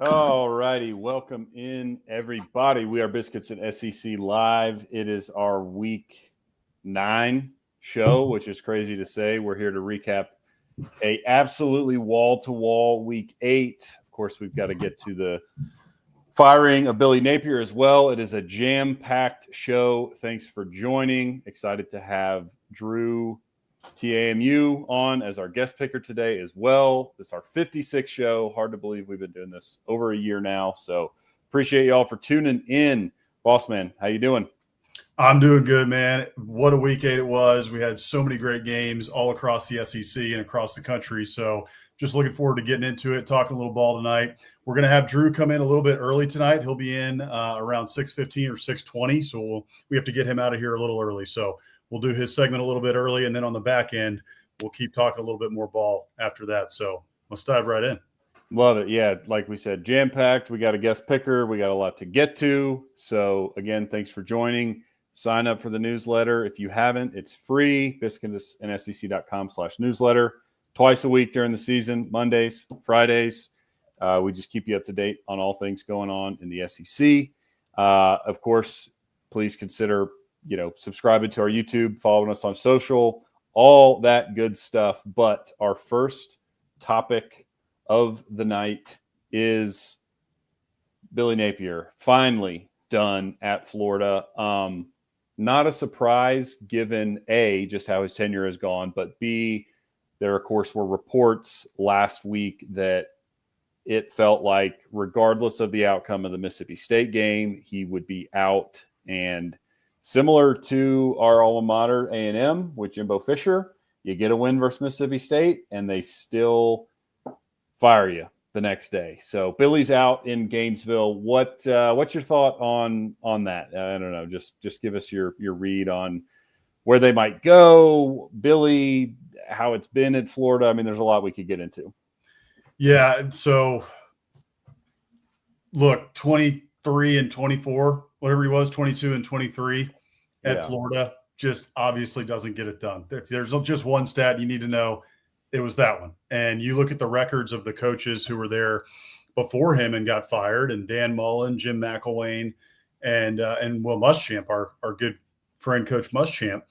All righty. Welcome in, everybody. We are Biscuits and SEC Live. It is our week 9 show, which is crazy to say. We're here to recap a absolutely wall-to-wall week 8. Of course, we've got to get to the firing of Billy Napier as well. It is a jam-packed show. Thanks for joining. Excited to have DREWTAMU on as our guest picker today as well. This is our 56th show. Hard to believe we've been doing this over a year now. So appreciate y'all for tuning in. Boss man, how you doing? I'm doing good, man. What a week 8 it was. We had so many great games all across the SEC and across the country. So just looking forward to getting into it, talking a little ball tonight. We're going to have Drew come in a little bit early tonight. He'll be in around 6:15 or 6:20. So we have to get him out of here a little early. So we'll do his segment a little bit early. And then on the back end, we'll keep talking a little bit more ball after that. So let's dive right in. Love it. Yeah, like we said, jam-packed. We got a guest picker. We got a lot to get to. So, again, thanks for joining. Sign up for the newsletter. If you haven't, it's free, biscuitsndsec.com/newsletter. Twice a week during the season, Mondays, Fridays. We just keep you up to date on all things going on in the SEC. Of course, please consider, subscribing to our YouTube, following us on social, all that good stuff. But our first topic of the night is Billy Napier finally done at Florida. Not a surprise given A, just how his tenure has gone, but B, there, of course, were reports last week that it felt like regardless of the outcome of the Mississippi State game, he would be out. And similar to our alma mater, A&M, with Jimbo Fisher, you get a win versus Mississippi State, and they still fire you the next day. So Billy's out in Gainesville. What's your thought on that? I don't know. Just give us your read on where they might go, Billy, how it's been at Florida. I mean, there's a lot we could get into. Yeah. So look, 23 and 24, whatever he was, 22 and 23 at Florida, just obviously doesn't get it done. If there's just one stat you need to know, it was that one. And you look at the records of the coaches who were there before him and got fired, and Dan Mullen, Jim McElwain, and Will Muschamp, our good friend, Coach Muschamp,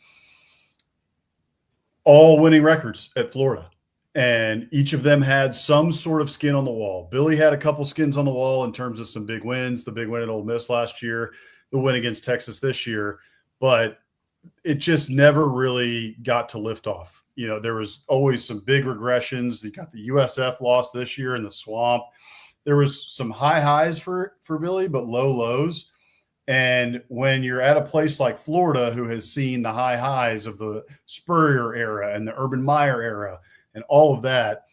all winning records at Florida. And each of them had some sort of skin on the wall. Billy had a couple skins on the wall in terms of some big wins, the big win at Ole Miss last year, the win against Texas this year, but it just never really got to lift off. There was always some big regressions. You got the USF loss this year in the Swamp. There was some high highs for Billy, but low lows. And when you're at a place like Florida, who has seen the high highs of the Spurrier era and the Urban Meyer era and all of that,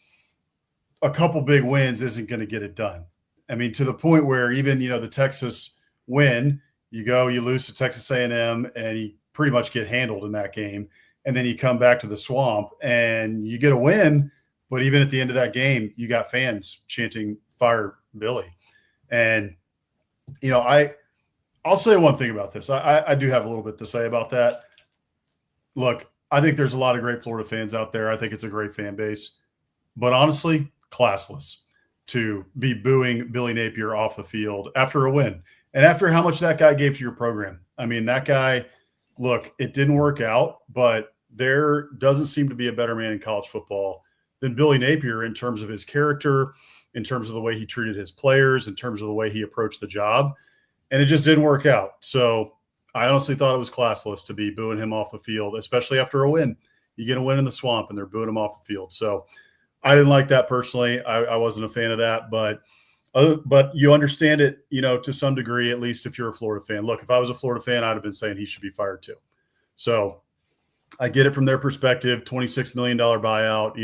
a couple big wins isn't going to get it done. I mean, to the point where even, the Texas win, you lose to Texas A&M, and you pretty much get handled in that game. And then you come back to the Swamp and you get a win. But even at the end of that game, you got fans chanting, "Fire Billy." And, I'll say one thing about this. I do have a little bit to say about that. Look, I think there's a lot of great Florida fans out there. I think it's a great fan base. But honestly, classless to be booing Billy Napier off the field after a win and after how much that guy gave to your program. I mean, that guy, look, it didn't work out, but there doesn't seem to be a better man in college football than Billy Napier in terms of his character, in terms of the way he treated his players, in terms of the way he approached the job. And it just didn't work out. So I honestly thought it was classless to be booing him off the field, especially after a win. You get a win in the Swamp and they're booing him off the field. So I didn't like that personally. I wasn't a fan of that, but you understand it, to some degree, at least if you're a Florida fan. Look, if I was a Florida fan, I'd have been saying he should be fired too. So I get it from their perspective. $26 million buyout,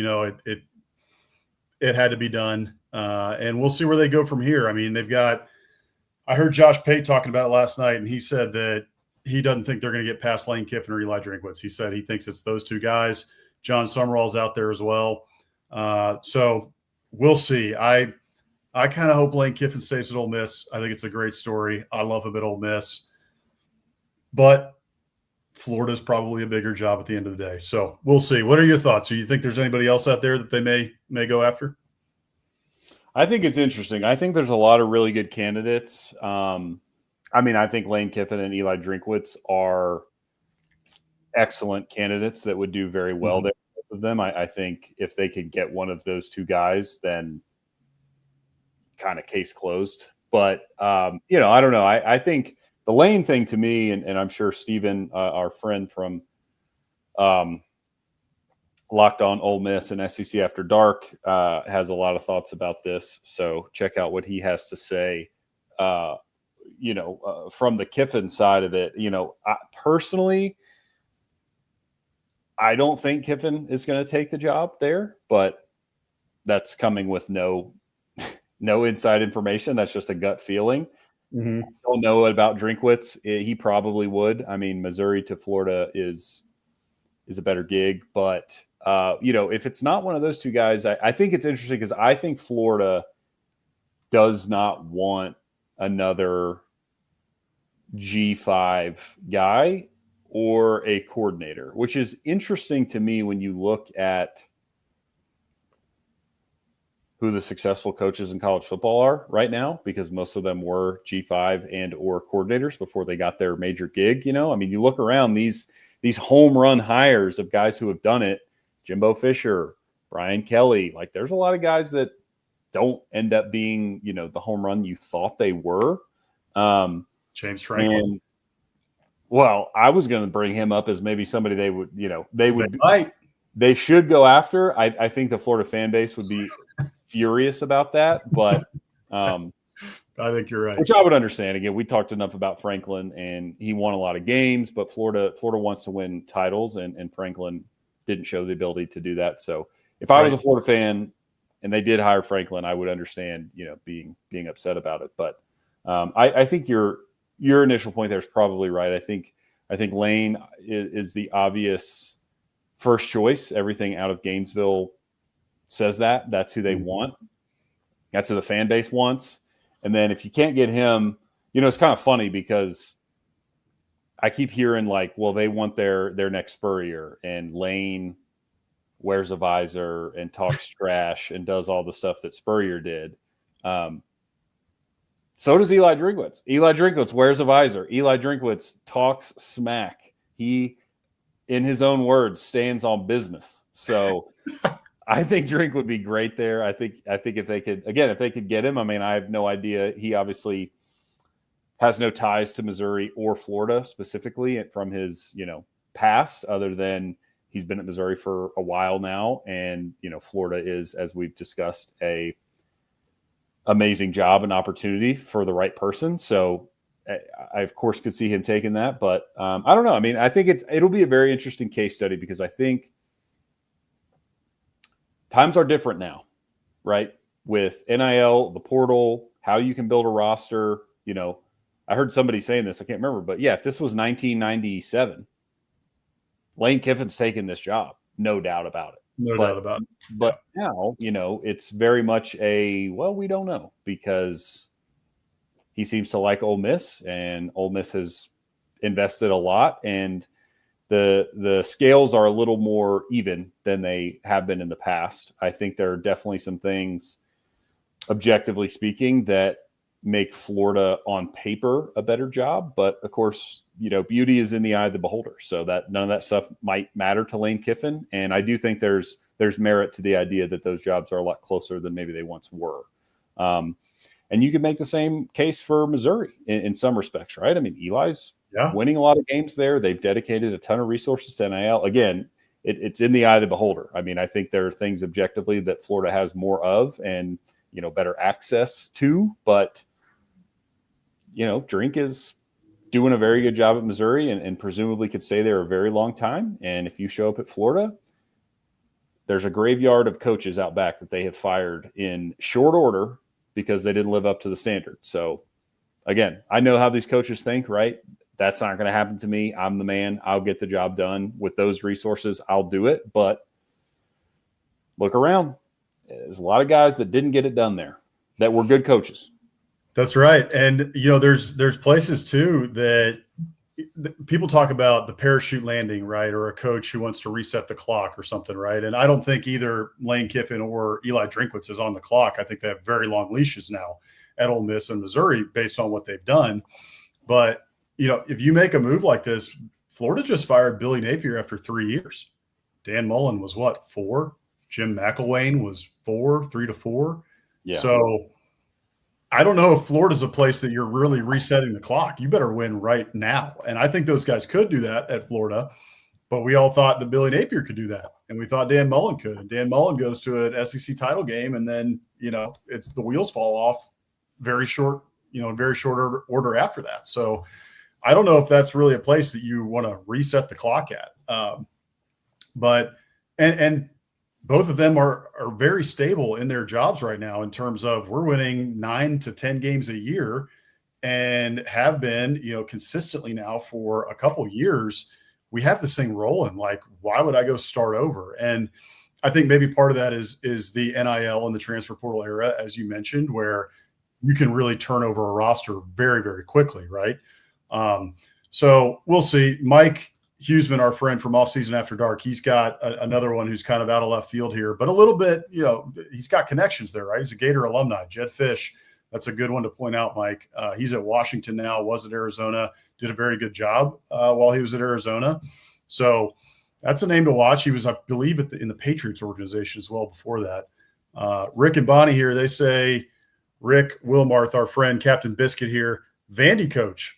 it had to be done. And we'll see where they go from here. I mean, I heard Josh Pate talking about it last night, and he said that he doesn't think they're going to get past Lane Kiffin or Eli Drinkwitz. He said he thinks it's those two guys. John Summerall's out there as well. So we'll see. I kind of hope Lane Kiffin stays at Ole Miss. I think it's a great story. I love him at Ole Miss. But Florida's probably a bigger job at the end of the day. So we'll see. What are your thoughts? Do you think there's anybody else out there that they may go after? I think it's interesting. I think there's a lot of really good candidates. I think Lane Kiffin and Eli Drinkwitz are excellent candidates that would do very well there, both of them. I think if they could get one of those two guys, then kind of case closed. But, I don't know. I think the Lane thing to me, and I'm sure Steven, our friend from Locked On Ole Miss and SEC After Dark, has a lot of thoughts about this. So check out what he has to say, from the Kiffin side of it. Personally, I don't think Kiffin is going to take the job there, but that's coming with no inside information. That's just a gut feeling. I don't know about Drinkwitz. He probably would. I mean, Missouri to Florida is a better gig, but if it's not one of those two guys, I think it's interesting because I think Florida does not want another G5 guy or a coordinator, which is interesting to me when you look at who the successful coaches in college football are right now, because most of them were G5 and or coordinators before they got their major gig. You look around these home run hires of guys who have done it, Jimbo Fisher, Brian Kelly, like there's a lot of guys that don't end up being, the home run you thought they were. James Franklin. Well, I was going to bring him up as maybe somebody they should go after. I think the Florida fan base would be furious about that, but I think you're right. Which I would understand. Again, we talked enough about Franklin, and he won a lot of games, but Florida wants to win titles, and Franklin didn't show the ability to do that. So if I was a Florida fan and they did hire Franklin, I would understand, being upset about it. But I think your initial point there is probably right. I think Lane is the obvious first choice. Everything out of Gainesville says that's who they want. That's who the fan base wants. And then if you can't get him, it's kind of funny because I keep hearing like, well, they want their next Spurrier, and Lane wears a visor and talks trash and does all the stuff that Spurrier did. So does Eli Drinkwitz. Eli Drinkwitz wears a visor. Eli Drinkwitz talks smack. He, in his own words, stands on business. So I think Drink would be great there. I think if they could get him, I have no idea. He obviously has no ties to Missouri or Florida specifically from his, past, other than he's been at Missouri for a while now. And, Florida is, as we've discussed, a amazing job and opportunity for the right person. So I of course could see him taking that, but I don't know. I think it'll be a very interesting case study because I think times are different now, right? With NIL, the portal, how you can build a roster. I heard somebody saying this, I can't remember, but yeah, if this was 1997, Lane Kiffin's taking this job, no doubt about it. No doubt about it. But now, it's very much we don't know, because he seems to like Ole Miss, and Ole Miss has invested a lot, and the scales are a little more even than they have been in the past. I think there are definitely some things, objectively speaking, that make Florida on paper a better job. But of course, beauty is in the eye of the beholder. So that none of that stuff might matter to Lane Kiffin. And I do think there's merit to the idea that those jobs are a lot closer than maybe they once were. And you can make the same case for Missouri in some respects, right? Eli's winning a lot of games there. They've dedicated a ton of resources to NIL. Again, it's in the eye of the beholder. I think there are things objectively that Florida has more of and, better access to, but Drink is doing a very good job at Missouri and presumably could stay there a very long time. And if you show up at Florida, there's a graveyard of coaches out back that they have fired in short order because they didn't live up to the standard. So again, I know how these coaches think, right? That's not going to happen to me. I'm the man. I'll get the job done with those resources. I'll do it. But look around. There's a lot of guys that didn't get it done there that were good coaches. That's right. And, there's places too that people talk about the parachute landing, right? Or a coach who wants to reset the clock or something, right? And I don't think either Lane Kiffin or Eli Drinkwitz is on the clock. I think they have very long leashes now at Ole Miss and Missouri based on what they've done. But, if you make a move like this, Florida just fired Billy Napier after 3 years. Dan Mullen was what, 4? Jim McElwain was 4, 3 to 4. Yeah. So I don't know if Florida's a place that you're really resetting the clock. You better win right now. And I think those guys could do that at Florida, but we all thought that Billy Napier could do that. And we thought Dan Mullen could. And Dan Mullen goes to an SEC title game, and then, it's the wheels fall off very short order after that. So I don't know if that's really a place that you want to reset the clock at. But both of them are very stable in their jobs right now in terms of we're winning 9 to 10 games a year and have been, consistently now for a couple of years. We have this thing rolling. Like, why would I go start over? And I think maybe part of that is the NIL and the transfer portal era, as you mentioned, where you can really turn over a roster very, very quickly, right? So we'll see. Mike Huseman, our friend from Off Season After Dark, he's got another one who's kind of out of left field here, but a little bit, he's got connections there, right? He's a Gator alumni. Jed Fish, that's a good one to point out, Mike. He's at Washington now, was at Arizona, did a very good job while he was at Arizona. So that's a name to watch. He was, I believe, in the Patriots organization as well before that. Rick and Bonnie here, they say, Rick Wilmarth, our friend, Captain Biscuit here, Vandy coach.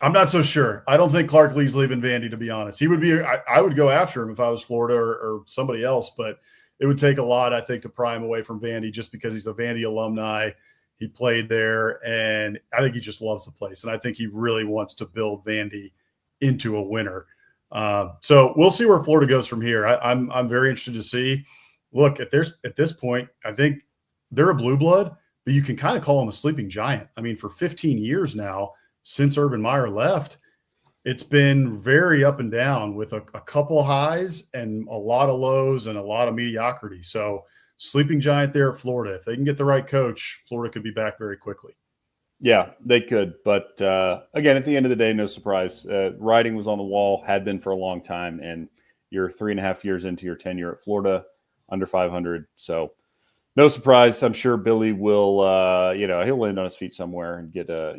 I'm not so sure. I don't think Clark Lee's leaving Vandy, to be honest. He would be. I would go after him if I was Florida or somebody else, but it would take a lot, I think, to pry him away from Vandy just because he's a Vandy alumni. He played there, and I think he just loves the place. And I think he really wants to build Vandy into a winner. So we'll see where Florida goes from here. I'm very interested to see. Look, at this point, I think they're a blue blood, but you can kind of call them a sleeping giant. I mean, for 15 years now, since Urban Meyer left, it's been very up and down with a couple highs and a lot of lows and a lot of mediocrity. So sleeping giant there at Florida. If they can get the right coach, Florida could be back very quickly. Yeah, they could. But again, at the end of the day, no surprise. Writing was on the wall, had been for a long time, and you're 3.5 years into your tenure at Florida, under 500. So no surprise. I'm sure Billy will, he'll land on his feet somewhere and get a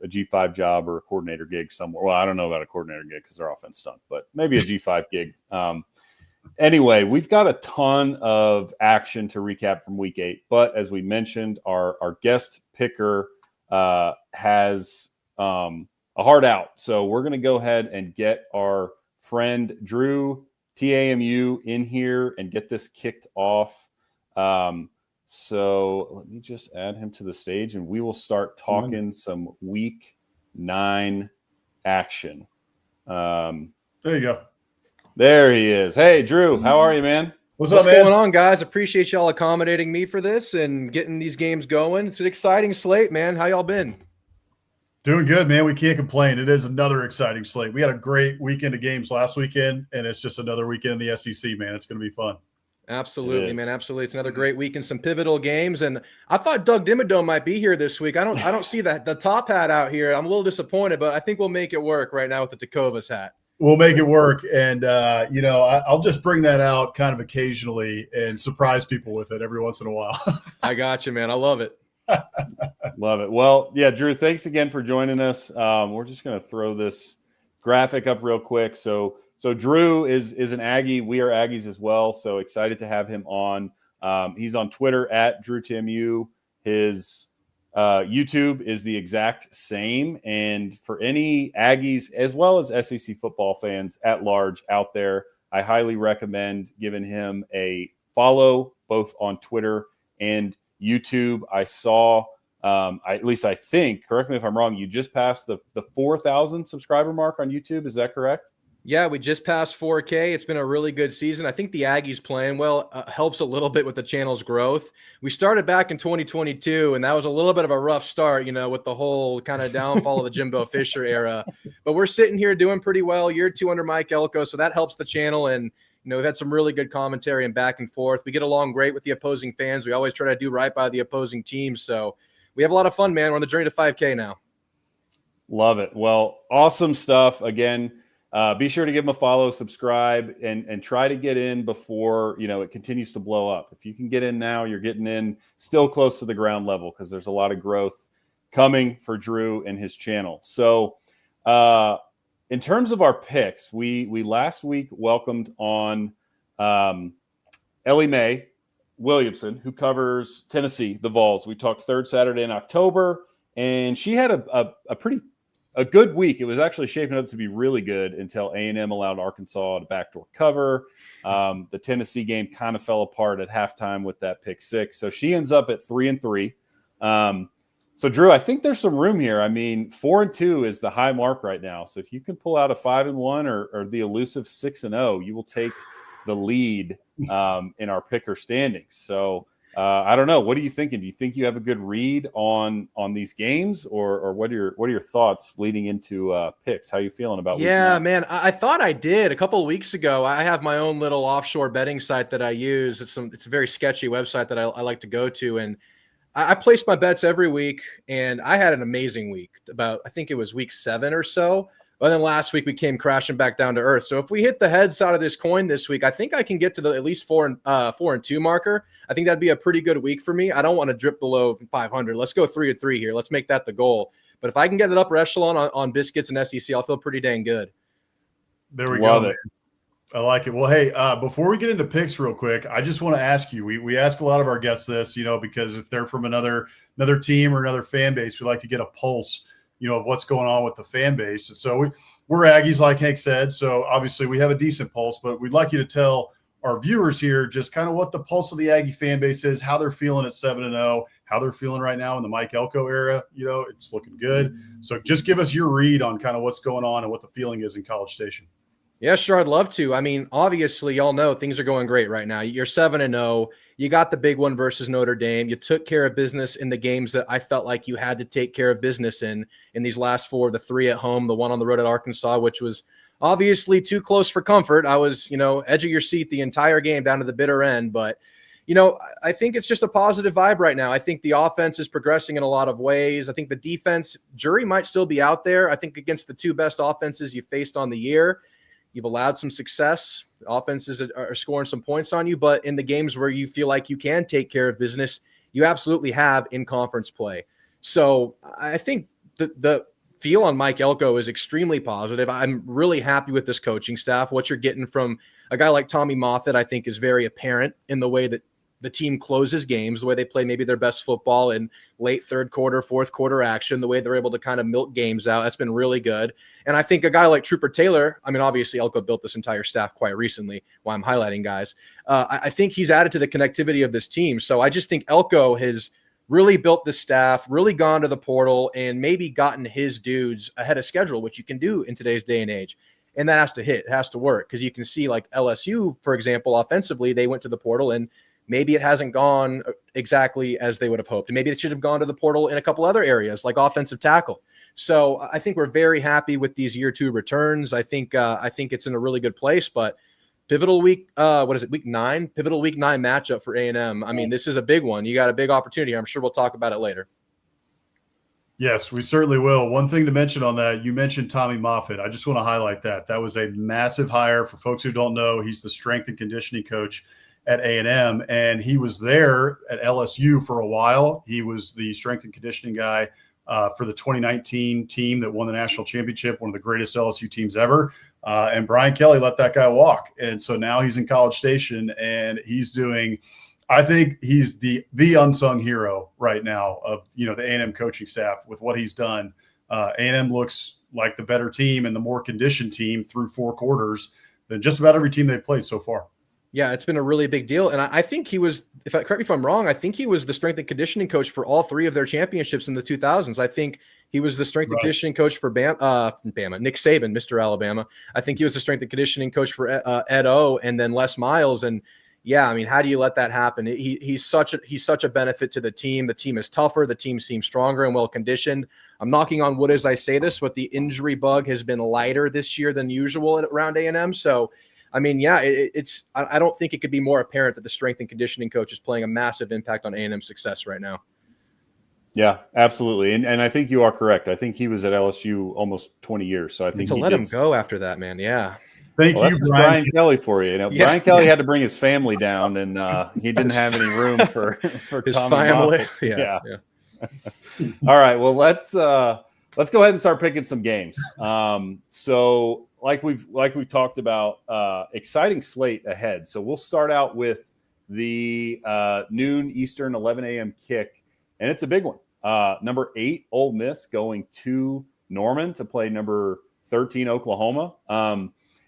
G5 job or a coordinator gig somewhere. Well, I don't know about a coordinator gig because their offense stunk, but maybe a G5 gig. Anyway, we've got a ton of action to recap from week 8, but as we mentioned, our guest picker has a hard out. So we're going to go ahead and get our friend DREWTAMU in here and get this kicked off. So let me just add him to the stage and we will start talking some week 9 action. There you go. There he is. Hey, Drew, how are you, man? What's up, man? Going on, guys? Appreciate y'all accommodating me for this and getting these games going. It's an exciting slate, man. How y'all been? Doing good, man. We can't complain. It is another exciting slate. We had a great weekend of games last weekend, and it's just another weekend in the SEC, man. It's going to be fun. Absolutely, man. Absolutely. It's another great week and some pivotal games. And I thought Doug Dimmadome might be here this week. I don't see the top hat out here. I'm a little disappointed, but I think we'll make it work right now with the Tecovas hat. We'll make it work. And, I'll just bring that out kind of occasionally and surprise people with it every once in a while. I got you, man. I love it. Love it. Well, yeah, Drew, thanks again for joining us. We're just going to throw this graphic up real quick. So Drew is an Aggie. We are Aggies as well. So excited to have him on. He's on Twitter at DREWTAMU. His YouTube is the exact same. And for any Aggies as well as SEC football fans at large out there, I highly recommend giving him a follow both on Twitter and YouTube. I saw, at least I think, correct me if I'm wrong, you just passed the 4,000 subscriber mark on YouTube. Is that correct? Yeah, we just passed 4K. It's been a really good season. I think the Aggies playing well helps a little bit with the channel's growth. We started back in 2022, and that was a little bit of a rough start, with the whole kind of downfall of the Jimbo Fisher era. But we're sitting here doing pretty well. Year 2 under Mike Elko, so that helps the channel. And, we've had some really good commentary and back and forth. We get along great with the opposing fans. We always try to do right by the opposing team. So we have a lot of fun, man. We're on the journey to 5K now. Love it. Well, awesome stuff. Again, be sure to give them a follow, subscribe, and try to get in before, it continues to blow up. If you can get in now, you're getting in still close to the ground level because there's a lot of growth coming for Drew and his channel. So in terms of our picks, we last week welcomed on Ellie Mae Williamson, who covers Tennessee, the Vols. We talked third Saturday in October, and she had a good week. It was actually shaping up to be really good until A&M allowed Arkansas to backdoor cover. The Tennessee game kind of fell apart at halftime with that pick six. So she ends up at 3-3. So Drew, I think there's some room here. I mean, 4-2 is the high mark right now. So if you can pull out a 5-1 or the elusive 6-0, you will take the lead in our picker standings. So I don't know. What are you thinking? Do you think you have a good read on these games, or what are your thoughts leading into picks? How are you feeling about? Yeah, man, I thought I did a couple of weeks ago. I have my own little offshore betting site that I use. It's a very sketchy website that I like to go to, and I placed my bets every week, and I had an amazing week. I think it was week 7 or so. But then last week we came crashing back down to earth. So if we hit the head side of this coin this week, I think I can get to the at least 4-2 marker. I think that'd be a pretty good week for me. I don't want to drip below 500. Let's go 3-3 here. Let's make that the goal. But if I can get it upper echelon on Biscuits and SEC, I'll feel pretty dang good. There we go. Man. I like it. Well, hey, before we get into picks real quick, I just want to ask you, we ask a lot of our guests this, because if they're from another team or another fan base, we like to get a pulse of what's going on with the fan base. And so we're Aggies, like Hank said. So obviously we have a decent pulse, but we'd like you to tell our viewers here just kind of what the pulse of the Aggie fan base is, how they're feeling at 7-0, how they're feeling right now in the Mike Elko era. It's looking good. So just give us your read on kind of what's going on and what the feeling is in College Station. Yeah, sure. I'd love to. I mean, obviously, y'all know things are going great right now. You're 7-0. You got the big one versus Notre Dame. You took care of business in the games that I felt like you had to take care of business in these last 4, the 3 at home, the 1 on the road at Arkansas, which was obviously too close for comfort. I was, edge of your seat the entire game down to the bitter end. But, I think it's just a positive vibe right now. I think the offense is progressing in a lot of ways. I think the defense, jury might still be out there. I think against the 2 best offenses you faced on the year, you've allowed some success. Offenses are scoring some points on you, but in the games where you feel like you can take care of business, you absolutely have in conference play. So I think the feel on Mike Elko is extremely positive. I'm really happy with this coaching staff. What you're getting from a guy like Tommy Moffitt, I think, is very apparent in the way that the team closes games, the way they play maybe their best football in late third quarter, fourth quarter action, the way they're able to kind of milk games out. That's been really good. And I think a guy like Trooper Taylor, I mean, obviously Elko built this entire staff quite recently while I'm highlighting guys. I think he's added to the connectivity of this team. So I just think Elko has really built the staff, really gone to the portal, and maybe gotten his dudes ahead of schedule, which you can do in today's day and age. And that has to hit, it has to work, because you can see like LSU, for example, offensively, they went to the portal and maybe it hasn't gone exactly as they would have hoped. And maybe it should have gone to the portal in a couple other areas like offensive tackle. So I think we're very happy with these year 2 returns. I think it's in a really good place, but pivotal week, week 9, pivotal week 9 matchup for A&M. I mean, this is a big one. You got a big opportunity. I'm sure we'll talk about it later. Yes, we certainly will. One thing to mention on that, you mentioned Tommy Moffitt. I just want to highlight that. That was a massive hire. For folks who don't know, he's the strength and conditioning coach at A&M, and he was there at LSU for a while. He was the strength and conditioning guy for the 2019 team that won the national championship, one of the greatest LSU teams ever. And Brian Kelly let that guy walk. And so now he's in College Station, and he's doing – I think he's the unsung hero right now of, the A&M coaching staff with what he's done. A&M looks like the better team and the more conditioned team through 4 quarters than just about every team they've played so far. Yeah, it's been a really big deal. And I think he was, correct me if I'm wrong, I think he was the strength and conditioning coach for all 3 of their championships in the 2000s. I think he was the strength and conditioning coach for Bama, Nick Saban, Mr. Alabama. I think he was the strength and conditioning coach for Ed O and then Les Miles. And yeah, I mean, how do you let that happen? He's such a benefit to the team. The team is tougher. The team seems stronger and well conditioned. I'm knocking on wood as I say this, but the injury bug has been lighter this year than usual around A&M. So, I mean, yeah, I don't think it could be more apparent that the strength and conditioning coach is playing a massive impact on A&M success right now. Yeah, absolutely. And I think you are correct. I think he was at LSU almost 20 years. So I think to let him go after that, man. Yeah. Thank you, that's Brian Kelly for you. Brian Kelly had to bring his family down, and he didn't have any room for his Tommy family. Moffitt. Yeah. All right. Well, let's go ahead and start picking some games. So like we've talked about, exciting slate ahead. So we'll start out with the noon Eastern, 11 a.m. kick, and it's a big one. Number 8, Ole Miss going to Norman to play number 13 Oklahoma.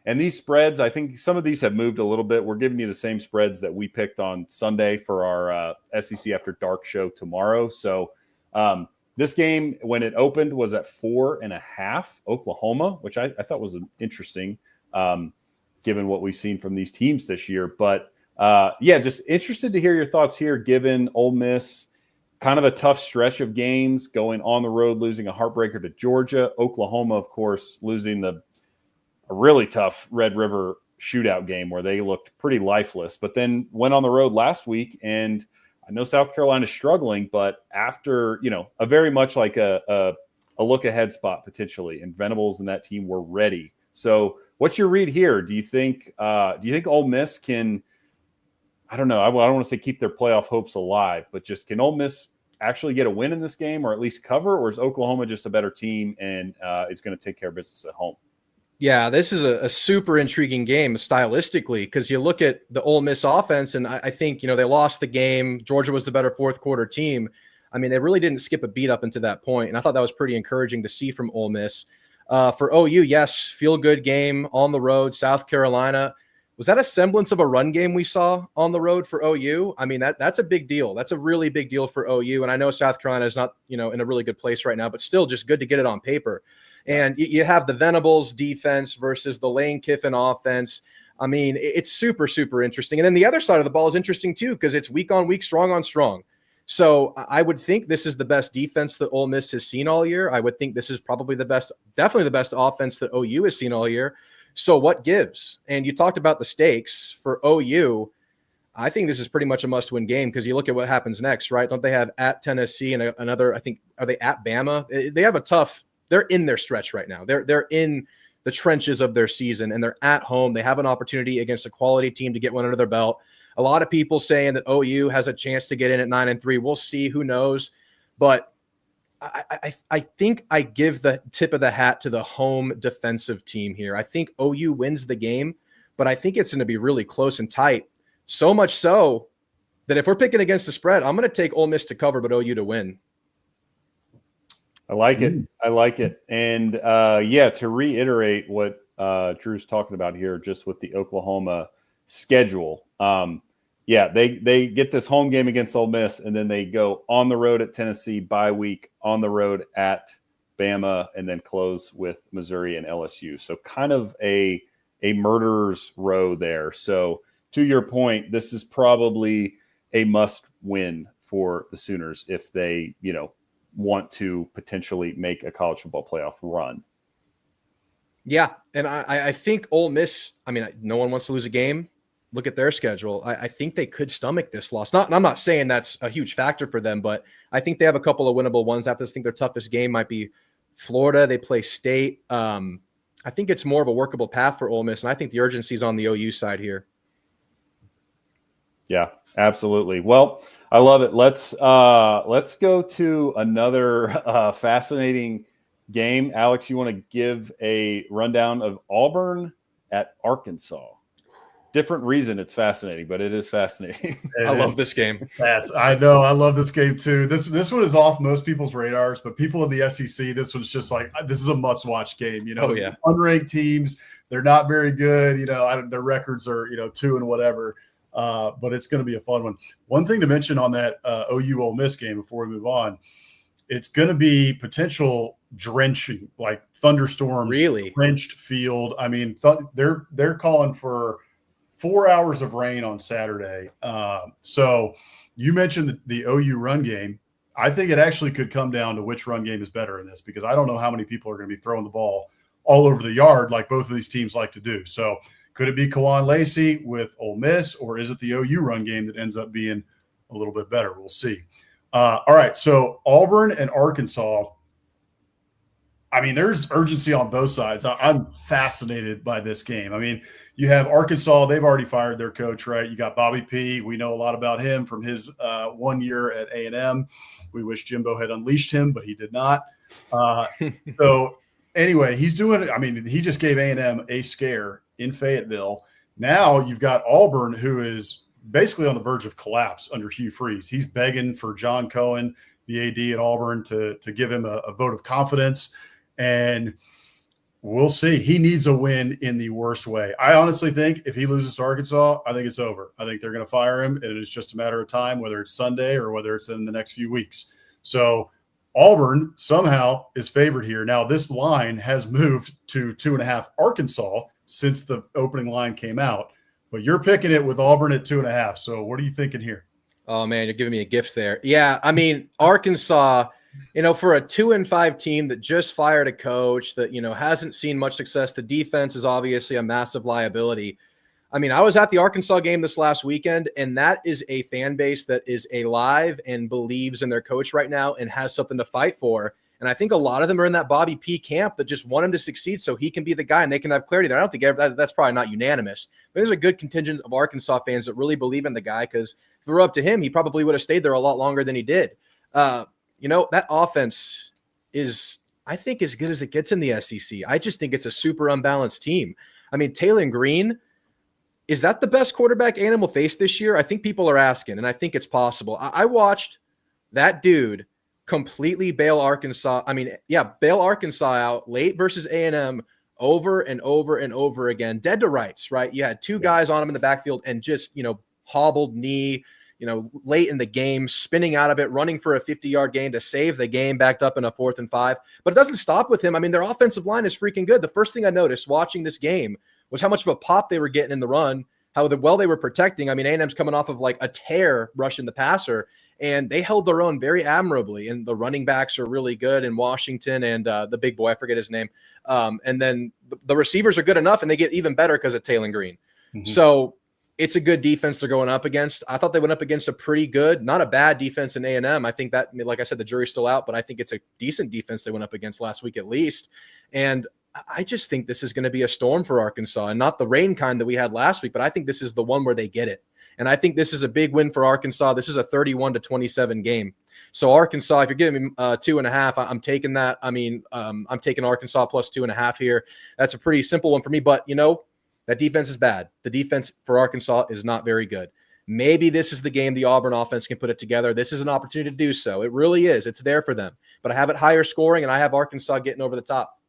And these spreads, I think some of these have moved a little bit. We're giving you the same spreads that we picked on Sunday for our SEC After Dark show tomorrow. So this game, when it opened, was at 4.5 Oklahoma, which I thought was interesting given what we've seen from these teams this year. But just interested to hear your thoughts here, given Ole Miss kind of a tough stretch of games, going on the road, losing a heartbreaker to Georgia. Oklahoma, of course, losing a really tough Red River shootout game where they looked pretty lifeless, but then went on the road last week. And I know South Carolina's struggling, but after, a very much like a look ahead spot potentially, and Venables and that team were ready. So what's your read here? Do you think Ole Miss can, I don't know, I don't want to say keep their playoff hopes alive, but just can Ole Miss actually get a win in this game, or at least cover, or is Oklahoma just a better team and is going to take care of business at home? Yeah, this is a super intriguing game stylistically, because you look at the Ole Miss offense, and I think, they lost the game. Georgia was the better fourth quarter team. I mean, they really didn't skip a beat up into that point, and I thought that was pretty encouraging to see from Ole Miss. For OU, yes, feel-good game on the road, South Carolina. Was that a semblance of a run game we saw on the road for OU? I mean, that's a big deal. That's a really big deal for OU, and I know South Carolina is not, in a really good place right now, but still just good to get it on paper. And you have the Venables defense versus the Lane Kiffin offense. I mean, it's super, super interesting. And then the other side of the ball is interesting too, because it's week on week, strong on strong. So I would think this is the best defense that Ole Miss has seen all year. I would think this is probably definitely the best offense that OU has seen all year. So what gives? And you talked about the stakes for OU. I think this is pretty much a must-win game, because you look at what happens next, right? Don't they have at Tennessee and another, I think, are they at Bama? They have a tough, they're in their stretch right now. They're in the trenches of their season, and they're at home. They have an opportunity against a quality team to get one under their belt. A lot of people saying that OU has a chance to get in at 9-3. We'll see. Who knows? But I think I give the tip of the hat to the home defensive team here. I think OU wins the game, but I think it's going to be really close and tight. So much so that if we're picking against the spread, I'm going to take Ole Miss to cover, but OU to win. I like it. I like it. And to reiterate what Drew's talking about here, just with the Oklahoma schedule. They get this home game against Ole Miss, and then they go on the road at Tennessee, bye week, on the road at Bama, and then close with Missouri and LSU. So kind of a murderer's row there. So to your point, this is probably a must win for the Sooners if they, want to potentially make a college football playoff run. Yeah, and I think Ole Miss, I mean, no one wants to lose a game. Look at their schedule. I think they could stomach this loss. I'm not saying that's a huge factor for them, but I think they have a couple of winnable ones after this. I think their toughest game might be Florida. They play State. I think it's more of a workable path for Ole Miss, and I think the urgency is on the OU side here. Yeah, absolutely. Well, I love it. Let's go to another fascinating game. Alex, you want to give a rundown of Auburn at Arkansas? Different reason it's fascinating, but it is fascinating. I love this game. Yes, I know. I love this game too. This one is off most people's radars, but people in the SEC, this one's just like, this is a must-watch game. Oh, yeah. Unranked teams, they're not very good. Their records are 2 and whatever. But it's going to be a fun one. One thing to mention on that OU Ole Miss game before we move on, it's going to be potential drenching, like thunderstorms, really drenched field. I mean, they're calling for 4 hours of rain on Saturday. So you mentioned the OU run game. I think it actually could come down to which run game is better in this, because I don't know how many people are going to be throwing the ball all over the yard like both of these teams like to do. So could it be Kawan Lacey with Ole Miss, or is it the OU run game that ends up being a little bit better? We'll see. All right, so Auburn and Arkansas. I mean, there's urgency on both sides. I'm fascinated by this game. I mean, you have Arkansas. They've already fired their coach, right? You got Bobby P. We know a lot about him from his 1 year at A&M. We wish Jimbo had unleashed him, but he did not. So anyway, he's doing – I mean, he just gave A&M a scare in Fayetteville. Now you've got Auburn, who is basically on the verge of collapse under Hugh Freeze. He's begging for John Cohen, the AD at Auburn, to give him a vote of confidence. And we'll see. He needs a win in the worst way. I honestly think if he loses to Arkansas, I think it's over. I think they're going to fire him, and it's just a matter of time, whether it's Sunday or whether it's in the next few weeks. So Auburn somehow is favored here. Now, this line has moved to 2.5 Arkansas since the opening line came out, but you're picking it with Auburn at 2.5. So what are you thinking here? Oh, man, you're giving me a gift there. Yeah, I mean, Arkansas – for a 2-5 team that just fired a coach that, hasn't seen much success, the defense is obviously a massive liability. I mean, I was at the Arkansas game this last weekend, and that is a fan base that is alive and believes in their coach right now and has something to fight for. And I think a lot of them are in that Bobby P camp that just want him to succeed so he can be the guy and they can have clarity there. I don't think that's probably not unanimous, but there's a good contingent of Arkansas fans that really believe in the guy, because if it were up to him, he probably would have stayed there a lot longer than he did. That offense is, I think, as good as it gets in the SEC. I just think it's a super unbalanced team. I mean, Taylor Green, is that the best quarterback A&M will face this year? I think people are asking, and I think it's possible. I watched that dude completely bail Arkansas. Bail Arkansas out late versus A&M over and over and over again, dead to rights, right? You had two guys on him in the backfield and just, hobbled knee, late in the game, spinning out of it, running for a 50-yard gain to save the game, backed up in a 4th and 5. But it doesn't stop with him. I mean, their offensive line is freaking good. The first thing I noticed watching this game was how much of a pop they were getting in the run, how well they were protecting. I mean, A&M's coming off of like a tear rushing the passer, and they held their own very admirably. And the running backs are really good in Washington and the big boy, I forget his name. And then the receivers are good enough, and they get even better because of Taylor Green. Mm-hmm. So it's a good defense they're going up against. I thought they went up against a pretty good, not a bad defense in A&M. I think that, like I said, the jury's still out, but I think it's a decent defense they went up against last week at least. And I just think this is going to be a storm for Arkansas, and not the rain kind that we had last week, but I think this is the one where they get it. And I think this is a big win for Arkansas. This is a 31-27 game. So Arkansas, if you're giving me 2.5, I'm taking that. I mean, I'm taking Arkansas plus 2.5 here. That's a pretty simple one for me, but that defense is bad. The defense for Arkansas is not very good. Maybe this is the game the Auburn offense can put it together. This is an opportunity to do so. It really is. It's there for them. But I have it higher scoring, and I have Arkansas getting over the top.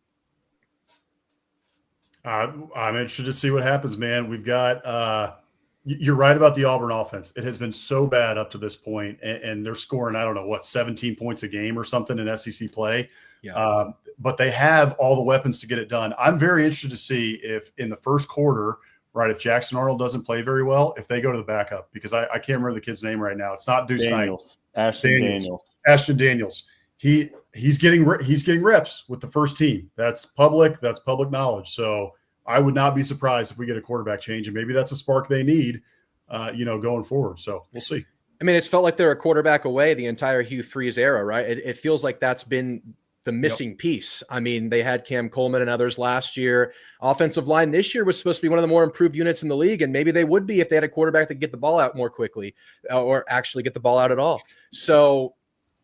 I'm interested to see what happens, man. We've got you're right about the Auburn offense. It has been so bad up to this point, and they're scoring, 17 points a game or something in SEC play. Yeah. But they have all the weapons to get it done. I'm very interested to see if in the first quarter, right, if Jackson Arnold doesn't play very well, if they go to the backup, because I can't remember the kid's name right now. It's not Deuce Daniels. Ashton Daniels. He's getting reps with the first team. That's public knowledge. So I would not be surprised if we get a quarterback change, and maybe that's a spark they need, going forward. So we'll see. I mean, it's felt like they're a quarterback away the entire Hugh Freeze era, right? It feels like that's been the missing piece. I mean, they had Cam Coleman and others last year. Offensive line this year was supposed to be one of the more improved units in the league, and maybe they would be if they had a quarterback that could get the ball out more quickly or actually get the ball out at all. So,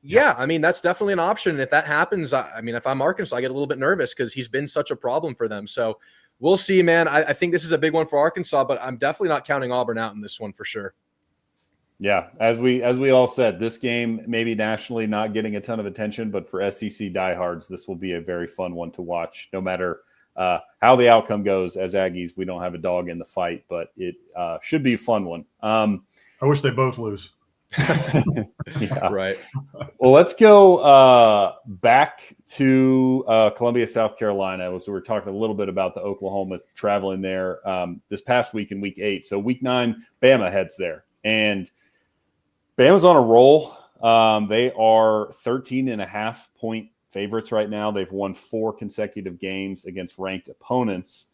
yeah, I mean, that's definitely an option. And if that happens, I mean, if I'm Arkansas, I get a little bit nervous because he's been such a problem for them. So we'll see, man. I think this is a big one for Arkansas, but I'm definitely not counting Auburn out in this one for sure. Yeah, as we all said, this game maybe nationally not getting a ton of attention, but for SEC diehards, this will be a very fun one to watch. No matter how the outcome goes, as Aggies, we don't have a dog in the fight, but it should be a fun one. I wish they both lose. Yeah. Right. Well, let's go back to Columbia, South Carolina. So we're talking a little bit about the Oklahoma traveling there this past week in week 8. So week 9, Bama heads there, and Bama's on a roll. They are 13.5-point favorites right now. They've won 4 consecutive games against ranked opponents.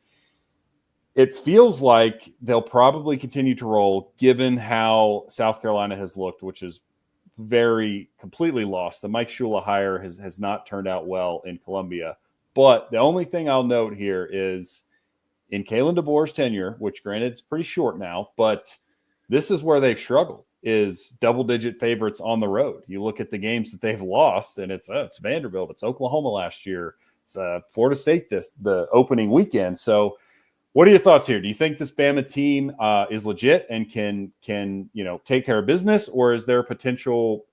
It feels like they'll probably continue to roll given how South Carolina has looked, which is very completely lost. The Mike Shula hire has not turned out well in Columbia. But the only thing I'll note here is in Kalen DeBoer's tenure, which granted it's pretty short now, but this is where they've struggled, is double-digit favorites on the road. You look at the games that they've lost, and it's Vanderbilt, it's Oklahoma last year, it's Florida State the opening weekend. So what are your thoughts here? Do you think this Bama team is legit and can take care of business, or is there a potential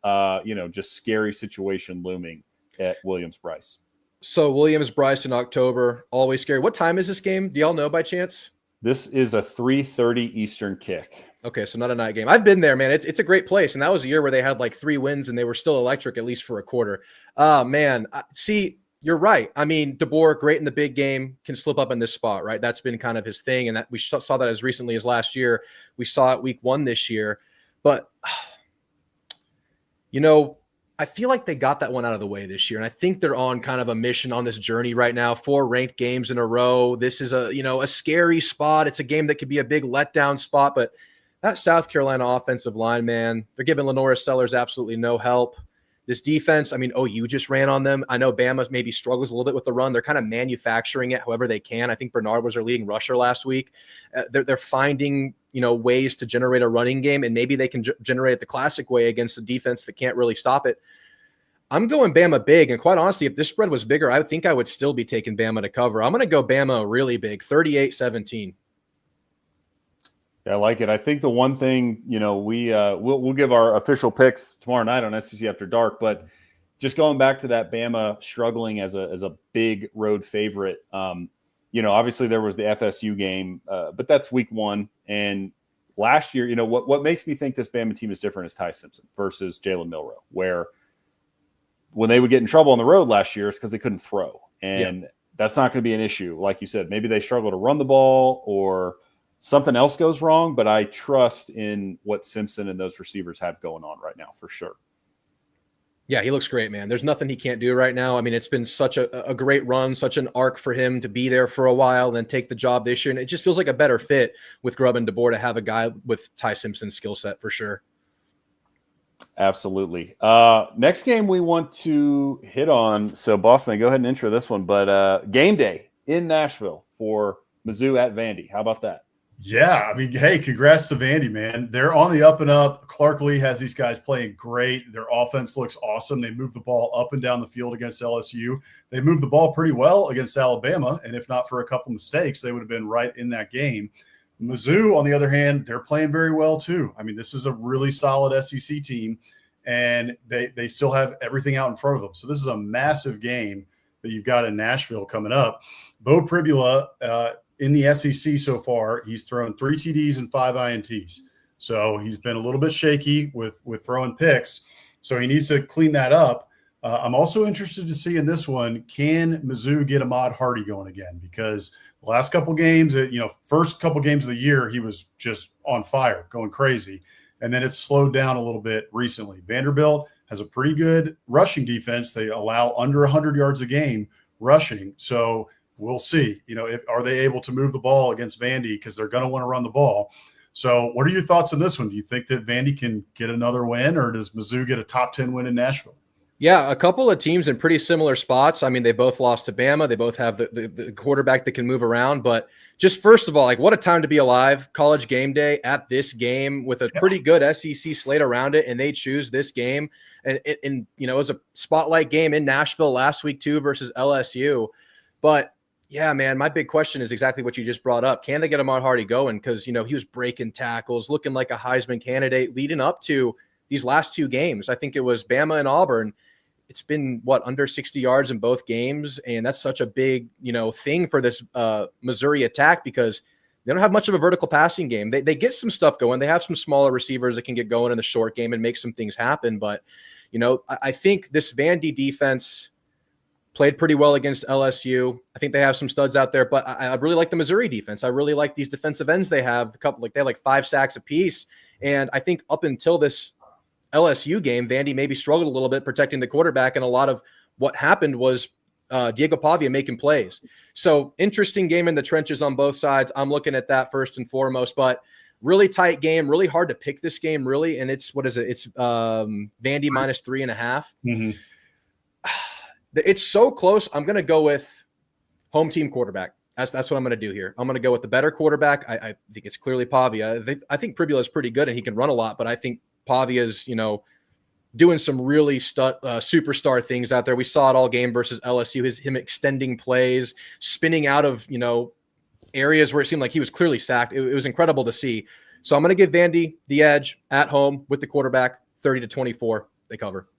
just scary situation looming at Williams-Brice? So Williams-Brice in October, always scary. What time is this game? Do y'all know by chance? This is a 3:30 Eastern kick. Okay, so not a night game. I've been there, man. It's a great place, and that was a year where they had like 3 wins and they were still electric at least for a quarter. Man, see, you're right. I mean, DeBoer, great in the big game, can slip up in this spot, right? That's been kind of his thing, and that we saw that as recently as last year. We saw it week 1 this year, but I feel like they got that one out of the way this year. And I think they're on kind of a mission on this journey right now. 4 ranked games in a row. This is a scary spot. It's a game that could be a big letdown spot, but that South Carolina offensive line, man, they're giving Lenora Sellers absolutely no help. This defense, I mean, OU just ran on them. I know Bama maybe struggles a little bit with the run. They're kind of manufacturing it however they can. I think Bernard was their leading rusher last week. They're finding, ways to generate a running game, and maybe they can generate it the classic way against a defense that can't really stop it. I'm going Bama big, and quite honestly, if this spread was bigger, I think I would still be taking Bama to cover. I'm going to go Bama really big, 38-17. I like it. I think the one thing, we'll give our official picks tomorrow night on SEC After Dark, but just going back to that Bama struggling as a big road favorite, obviously there was the FSU game, but that's week 1. And last year, what makes me think this Bama team is different is Ty Simpson versus Jalen Milroe, where when they would get in trouble on the road last year, it's because they couldn't throw. And that's not going to be an issue. Like you said, maybe they struggle to run the ball or something else goes wrong, but I trust in what Simpson and those receivers have going on right now for sure. Yeah, he looks great, man. There's nothing he can't do right now. I mean, it's been such a great run, such an arc for him to be there for a while, then take the job this year. And it just feels like a better fit with Grubb and DeBoer to have a guy with Ty Simpson's skill set for sure. Absolutely. Next game we want to hit on. So, Bossman, go ahead and intro this one. But game day in Nashville for Mizzou at Vandy. How about that? Yeah, I mean, hey, congrats to Vandy, man. They're on the up and up. Clark Lee has these guys playing great. Their offense looks awesome. They move the ball up and down the field against LSU. They moved the ball pretty well against Alabama, and if not for a couple mistakes, they would have been right in that game. Mizzou, on the other hand, they're playing very well too. I mean, this is a really solid SEC team, and they still have everything out in front of them. So this is a massive game that you've got in Nashville coming up. Bo Pribula, in the SEC so far, he's thrown 3 TDs and 5 INTs. So he's been a little bit shaky with throwing picks. So he needs to clean that up. I'm also interested to see in this one, can Mizzou get Ahmad Hardy going again? Because the last couple games, first couple games of the year, he was just on fire, going crazy. And then it's slowed down a little bit recently. Vanderbilt has a pretty good rushing defense. They allow under 100 yards a game rushing. So we'll see, are they able to move the ball against Vandy, because they're going to want to run the ball. So what are your thoughts on this one? Do you think that Vandy can get another win, or does Mizzou get a top 10 win in Nashville? Yeah, a couple of teams in pretty similar spots. I mean, they both lost to Bama. They both have the quarterback that can move around. But just first of all, what a time to be alive. College game day at this game with a pretty good SEC slate around it, and they choose this game. And it was a spotlight game in Nashville last week too versus LSU. But yeah, man, my big question is exactly what you just brought up. Can they get Ahmad Hardy going? Because, he was breaking tackles, looking like a Heisman candidate leading up to these last 2 games. I think it was Bama and Auburn. It's been, under 60 yards in both games, and that's such a big, thing for this Missouri attack, because they don't have much of a vertical passing game. They get some stuff going. They have some smaller receivers that can get going in the short game and make some things happen. But, I think this Vandy defense played pretty well against LSU. I think they have some studs out there, but I really like the Missouri defense. I really like these defensive ends they have. They have 5 sacks apiece. And I think up until this LSU game, Vandy maybe struggled a little bit protecting the quarterback, and a lot of what happened was Diego Pavia making plays. So interesting game in the trenches on both sides. I'm looking at that first and foremost, but Really tight game, really hard to pick this game, really. And it's, what is it? It's Vandy -3.5. Mm-hmm. It's so close. I'm going to go with home team quarterback. That's what I'm going to do here. I'm going to go with the better quarterback. I think it's clearly Pavia. I think Pribula is pretty good and he can run a lot, but I think Pavia's, doing some really superstar things out there. We saw it all game versus LSU, him extending plays, spinning out of, areas where it seemed like he was clearly sacked. It was incredible to see. So I'm going to give Vandy the edge at home with the quarterback, 30-24. They cover.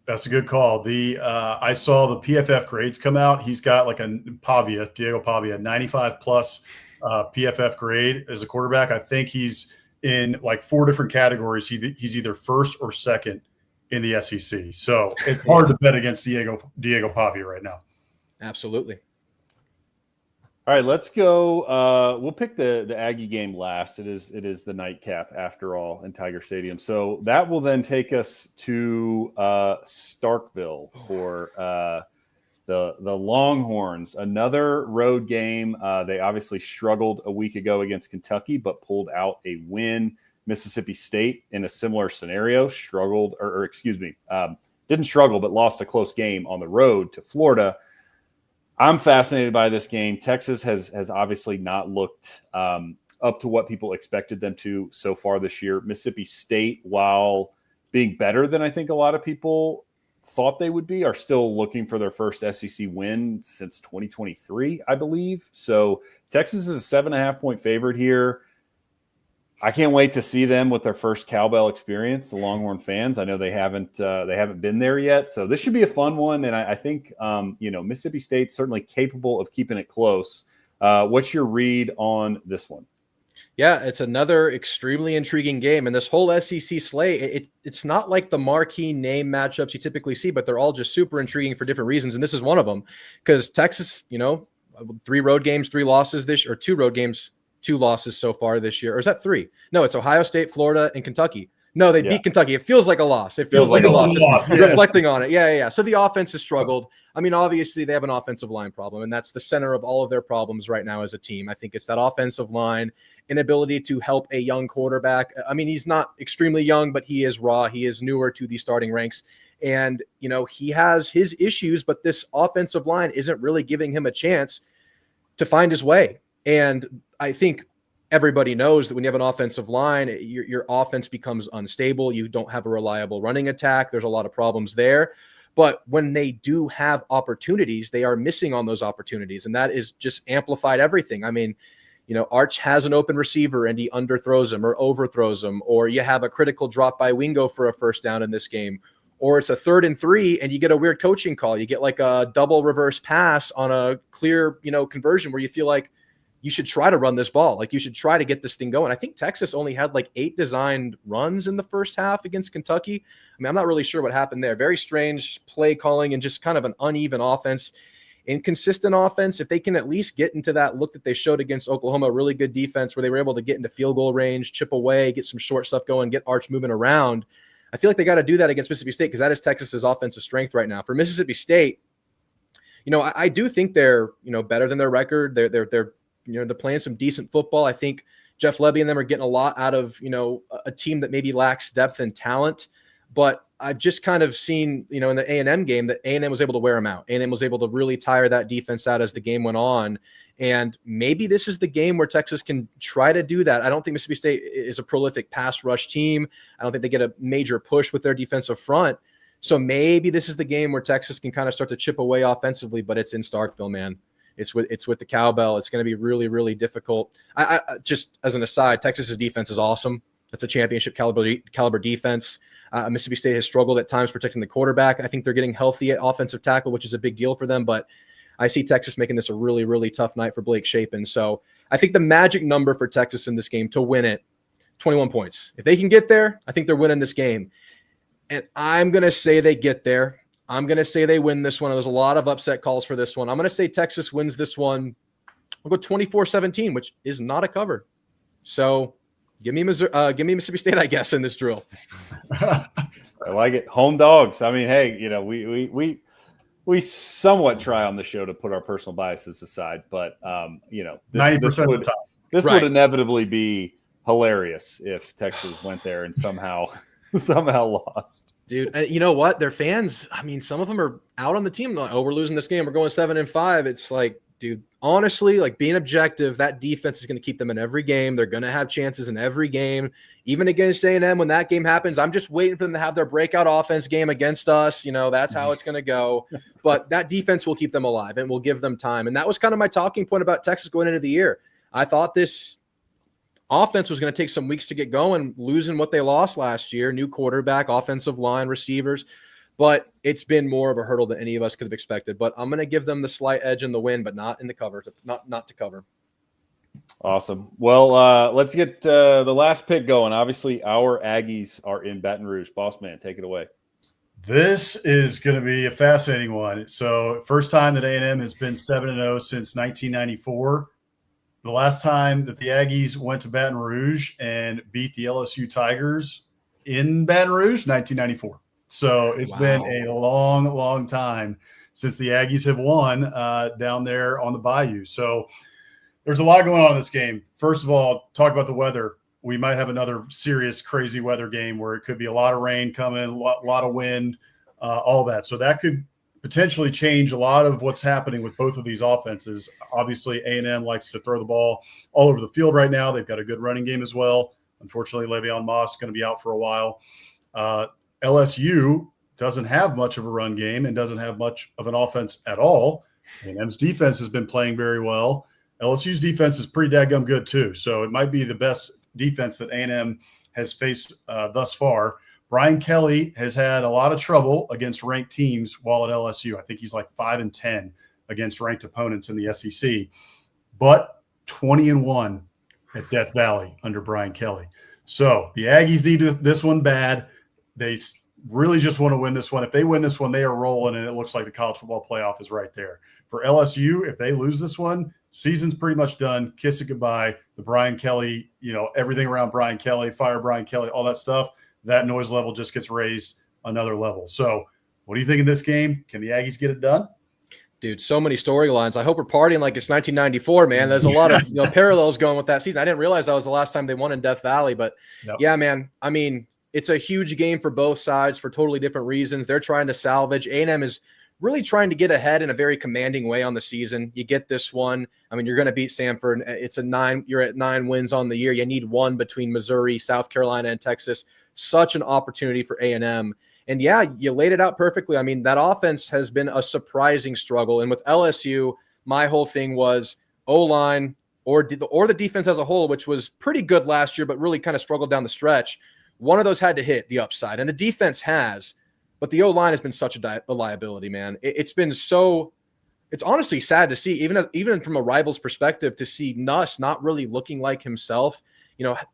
That's a good call. I saw the PFF grades come out. He's got like Diego Pavia, 95 plus PFF grade as a quarterback. I think he's in like 4 different categories. He's either first or second in the SEC. So it's hard to bet against Diego Pavia right now. Absolutely. All right, let's go. We'll pick the Aggie game last. It is the nightcap after all in Tiger Stadium. So that will then take us to Starkville for the Longhorns. Another road game. They obviously struggled a week ago against Kentucky, but pulled out a win. Mississippi State in a similar scenario didn't struggle, but lost a close game on the road to Florida. I'm fascinated by this game. Texas has obviously not looked up to what people expected them to so far this year. Mississippi State, while being better than I think a lot of people thought they would be, are still looking for their first SEC win since 2023, I believe. So Texas is a 7.5-point favorite here. I can't wait to see them with their first cowbell experience, the Longhorn fans. I know they haven't been there yet. So this should be a fun one. And I think, Mississippi State's certainly capable of keeping it close. What's your read on this one? Yeah, it's another extremely intriguing game. And this whole SEC slate, it's not like the marquee name matchups you typically see, but they're all just super intriguing for different reasons. And this is one of them because Texas, 3 road games, 3 losses or 2 road games, 2 losses so far this year. Or is that 3? No, it's Ohio State, Florida, and Kentucky. No, they beat Kentucky. It feels like a loss. It feels like a loss. Just reflecting on it. Yeah. So the offense has struggled. I mean, obviously they have an offensive line problem, and that's the center of all of their problems right now as a team. I think it's that offensive line, inability to help a young quarterback. I mean, he's not extremely young, but he is raw. He is newer to the starting ranks. And, he has his issues, but this offensive line isn't really giving him a chance to find his way. And I think everybody knows that when you have an offensive line, your offense becomes unstable. You don't have a reliable running attack. There's a lot of problems there. But when they do have opportunities, they are missing on those opportunities. And that is just amplified everything. I mean, Arch has an open receiver and he underthrows him or overthrows him, or you have a critical drop by Wingo for a first down in this game, or it's a 3rd and 3 and you get a weird coaching call. You get like a double reverse pass on a clear, conversion where you feel like you should try to run this ball. Like you should try to get this thing going. I think Texas only had like 8 designed runs in the first half against Kentucky. I mean, I'm not really sure what happened there. Very strange play calling and just kind of an uneven offense, inconsistent offense. If they can at least get into that look that they showed against Oklahoma, really good defense where they were able to get into field goal range, chip away, get some short stuff going, get Arch moving around. I feel like they got to do that against Mississippi State because that is Texas's offensive strength right now. For Mississippi State, I do think they're, better than their record. They're playing some decent football. I think Jeff Lebby and them are getting a lot out of, a team that maybe lacks depth and talent. But I've just kind of seen, in the A&M game that A&M was able to wear them out. A&M was able to really tire that defense out as the game went on. And maybe this is the game where Texas can try to do that. I don't think Mississippi State is a prolific pass rush team. I don't think they get a major push with their defensive front. So maybe this is the game where Texas can kind of start to chip away offensively, but it's in Starkville, man. It's with the cowbell. It's going to be really, really difficult. I just as an aside, Texas's defense is awesome. That's a championship caliber defense. Mississippi State has struggled at times protecting the quarterback. I think they're getting healthy at offensive tackle, which is a big deal for them. But I see Texas making this a really, really tough night for Blake Shapen. So I think the magic number for Texas in this game to win it, 21 points. If they can get there, I think they're winning this game. And I'm going to say they get there. I'm going to say they win this one. There's a lot of upset calls for this one. I'm going to say Texas wins this one. I'll go 24-17, which is not a cover. So give me Mississippi State, I guess, in this drill. I like it. Home dogs. I mean, hey, we somewhat try on the show to put our personal biases aside, but 90% of the time. This Right. would inevitably be hilarious if Texas went there and somehow lost. Dude, you know what? Their fans, I mean, some of them are out on the team. Like, oh, we're losing this game. We're going 7-5. It's like, dude, honestly, like being objective, that defense is going to keep them in every game. They're going to have chances in every game, even against A&M. When that game happens, I'm just waiting for them to have their breakout offense game against us. You know, that's how it's going to go. But that defense will keep them alive and will give them time. And that was kind of my talking point about Texas going into the year. I thought this offense was going to take some weeks to get going, losing what they lost last year, new quarterback, offensive line, receivers. But it's been more of a hurdle than any of us could have expected. But I'm going to give them the slight edge in the win, but not in the cover, not to cover. Awesome. Well, let's get the last pick going. Obviously, our Aggies are in Baton Rouge. Boss man, take it away. This is going to be a fascinating one. So, first time that A&M has been 7-0 since 1994. The last time that the Aggies went to Baton Rouge and beat the LSU Tigers in Baton Rouge, 1994. So it's been a long, long time since the Aggies have won down there on the Bayou. So there's a lot going on in this game. First of all, talk about the weather. We might have another serious, crazy weather game where it could be a lot of rain coming, a lot of wind, all that. So that could potentially change a lot of what's happening with both of these offenses. Obviously, A&M likes to throw the ball all over the field right now. They've got a good running game as well. Unfortunately, Le'Veon Moss is going to be out for a while. LSU doesn't have much of a run game and doesn't have much of an offense at all. A&M's defense has been playing very well. LSU's defense is pretty dadgum good too. So it might be the best defense that A&M has faced thus far. Brian Kelly has had a lot of trouble against ranked teams while at LSU. I think he's like 5-10 against ranked opponents in the SEC, but 20-1 at Death Valley under Brian Kelly. So the Aggies need this one bad. They really just want to win this one. If they win this one, they are rolling, and it looks like the college football playoff is right there. For LSU, if they lose this one, season's pretty much done. Kiss it goodbye. The Brian Kelly, everything around Brian Kelly, fire Brian Kelly, all that stuff, that noise level just gets raised another level. So what do you think of this game? Can the Aggies get it done? Dude, so many storylines. I hope we're partying like it's 1994, man. There's a lot of parallels going with that season. I didn't realize that was the last time they won in Death Valley, but yeah, man. I mean, it's a huge game for both sides for totally different reasons. They're trying to salvage. A&M is really trying to get ahead in a very commanding way on the season. You get this one. I mean, you're going to beat Samford. It's a 9. You're at 9 wins on the year. You need one between Missouri, South Carolina, and Texas. Such an opportunity for A&M. And yeah, you laid it out perfectly. I mean, that offense has been a surprising struggle. And with LSU, my whole thing was O-line or the defense as a whole, which was pretty good last year, but really kind of struggled down the stretch. One of those had to hit the upside, and the defense has. But the O-line has been such a liability, man. It's been so – it's honestly sad to see, even from a rival's perspective, to see Nuss not really looking like himself,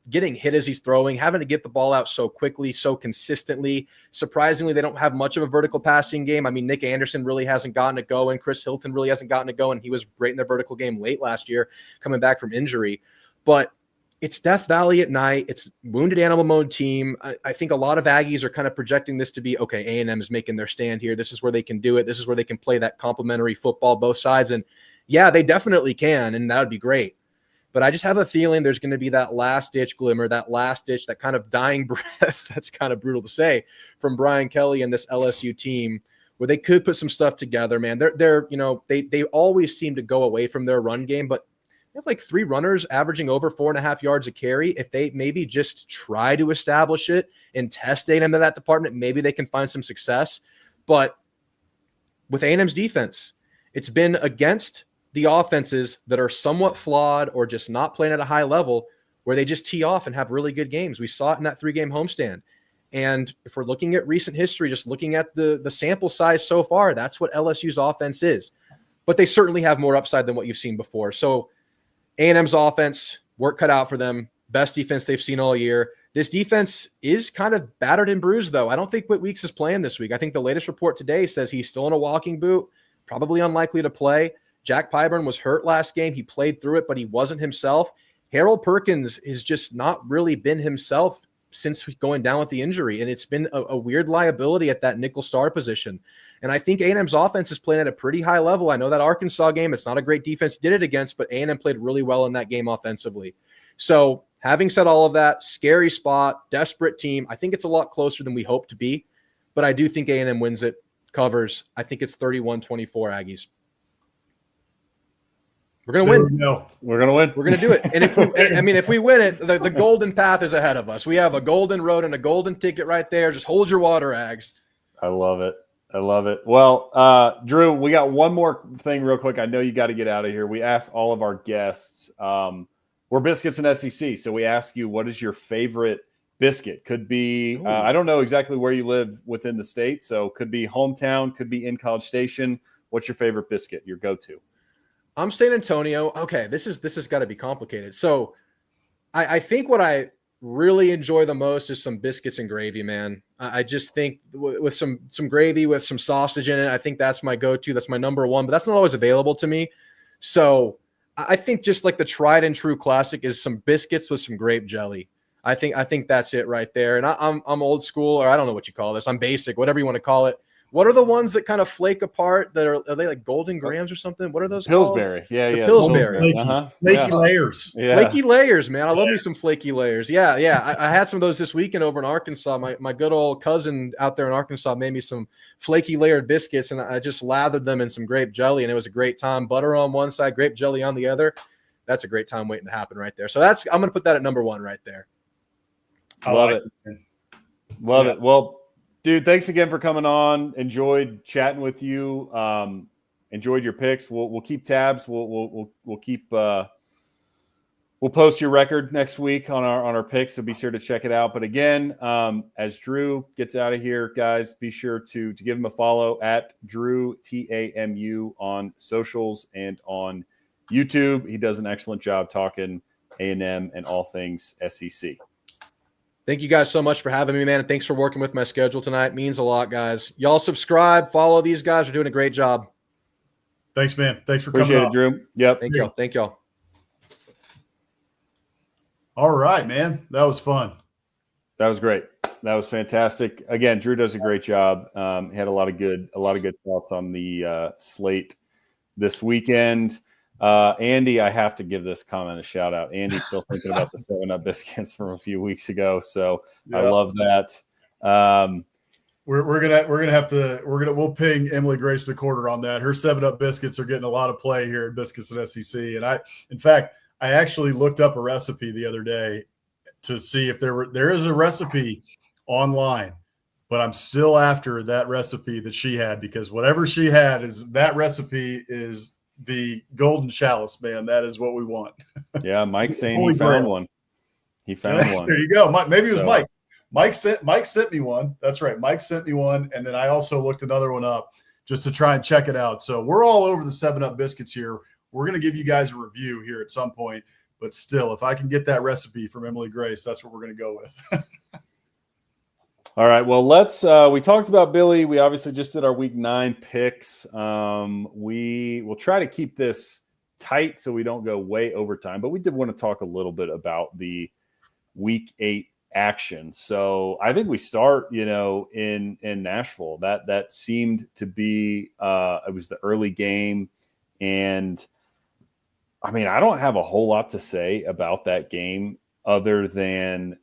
getting hit as he's throwing, having to get the ball out so quickly, so consistently. Surprisingly, they don't have much of a vertical passing game. I mean, Nick Anderson really hasn't gotten it going. Chris Hilton really hasn't gotten it going. He was great in their vertical game late last year, coming back from injury. But it's Death Valley at night. It's wounded animal mode team. I think a lot of Aggies are kind of projecting this to be, okay, A&M is making their stand here. This is where they can do it. This is where they can play that complementary football, both sides. And yeah, they definitely can, and that would be great. But I just have a feeling there's going to be that last-ditch glimmer, that last-ditch, that kind of dying breath, that's kind of brutal to say, from Brian Kelly and this LSU team, where they could put some stuff together, man. They always seem to go away from their run game, but they have like 3 runners averaging over 4.5 yards a carry. If they maybe just try to establish it and test A&M in that department, maybe they can find some success. But with A&M's defense, it's been against the offenses that are somewhat flawed or just not playing at a high level, where they just tee off and have really good games. We saw it in that 3-game homestand. And if we're looking at recent history, just looking at the sample size so far, that's what LSU's offense is. But they certainly have more upside than what you've seen before. So A&M's offense, work cut out for them. Best defense they've seen all year. This defense is kind of battered and bruised, though. I don't think Whit Weeks is playing this week. I think the latest report today says he's still in a walking boot, probably unlikely to play. Jack Pyburn was hurt last game. He played through it, but he wasn't himself. Harold Perkins has just not really been himself since going down with the injury. And it's been a weird liability at that nickel star position. And I think A&M's offense is playing at a pretty high level. I know that Arkansas game, it's not a great defense he did it against, but A&M played really well in that game offensively. So having said all of that, scary spot, desperate team. I think it's a lot closer than we hope to be, but I do think A&M wins it, covers. I think it's 31-24 Aggies. We're going to win. We're going to win. We're going to do it. And if we win it, the golden path is ahead of us. We have a golden road and a golden ticket right there. Just hold your water, Ags. I love it. I love it. Well, Drew, we got one more thing real quick. I know you got to get out of here. We asked all of our guests. We're Biscuits and SEC, so we ask you, what is your favorite biscuit? Could be, I don't know exactly where you live within the state, so could be hometown, could be in College Station. What's your favorite biscuit, your go-to? I'm San Antonio. Okay, this has got to be complicated. So I think what I really enjoy the most is some biscuits and gravy, man. I just think with some gravy with some sausage in it, I think that's my go-to. That's my number one, but that's not always available to me. So I think just like the tried and true classic is some biscuits with some grape jelly. I think that's it right there. And I'm old school, or I don't know what you call this. I'm basic, whatever you want to call it. What are the ones that kind of flake apart that are they like golden grams or something? What are those Pillsbury. called? Yeah. Pillsbury. Flaky layers. Yeah. Flaky layers, man. I love me some flaky layers. Yeah. I had some of those this weekend over in Arkansas. My good old cousin out there in Arkansas made me some flaky layered biscuits, and I just lathered them in some grape jelly, and it was a great time. Butter on one side, grape jelly on the other. That's a great time waiting to happen right there. So I'm going to put that at number one right there. Love it. Love it. Well, dude, thanks again for coming on. Enjoyed chatting with you. Enjoyed your picks. We'll keep tabs. We'll keep we'll post your record next week on our picks, so be sure to check it out. But again, as Drew gets out of here, guys, be sure to give him a follow at DREWTAMU on socials and on YouTube. He does an excellent job talking A&M and all things SEC. Thank you guys so much for having me, man. And thanks for working with my schedule tonight. It means a lot, guys. Y'all subscribe, follow these guys. They're doing a great job. Thanks, man. Thanks for Appreciate coming it, Drew. Yep. Thank y'all. All right, man. That was fun. That was great. That was fantastic. Again, Drew does a great job. He had a lot of good thoughts on the slate this weekend. Andy, I have to give this comment a shout out. Andy's still thinking about the 7-Up biscuits from a few weeks ago, so I love that. We'll ping Emily Grace McCorder on that. Her 7-Up biscuits are getting a lot of play here at Biscuits and SEC. And I actually looked up a recipe the other day to see if there is a recipe online, but I'm still after that recipe that she had, because whatever she had that recipe is the golden chalice, man. That is what we want. Yeah, Mike's saying he found one. He found one. There you go. Maybe it was Mike. Mike sent me one. That's right. Mike sent me one, and then I also looked another one up just to try and check it out. So we're all over the 7-Up biscuits here. We're going to give you guys a review here at some point, but still, if I can get that recipe from Emily Grace, that's what we're going to go with. All right. Well, we talked about Billy. We obviously just did our week 9 picks. We will try to keep this tight so we don't go way overtime, but we did want to talk a little bit about the week 8 action. So I think we start, in Nashville. That seemed to be, it was the early game. And I mean, I don't have a whole lot to say about that game other than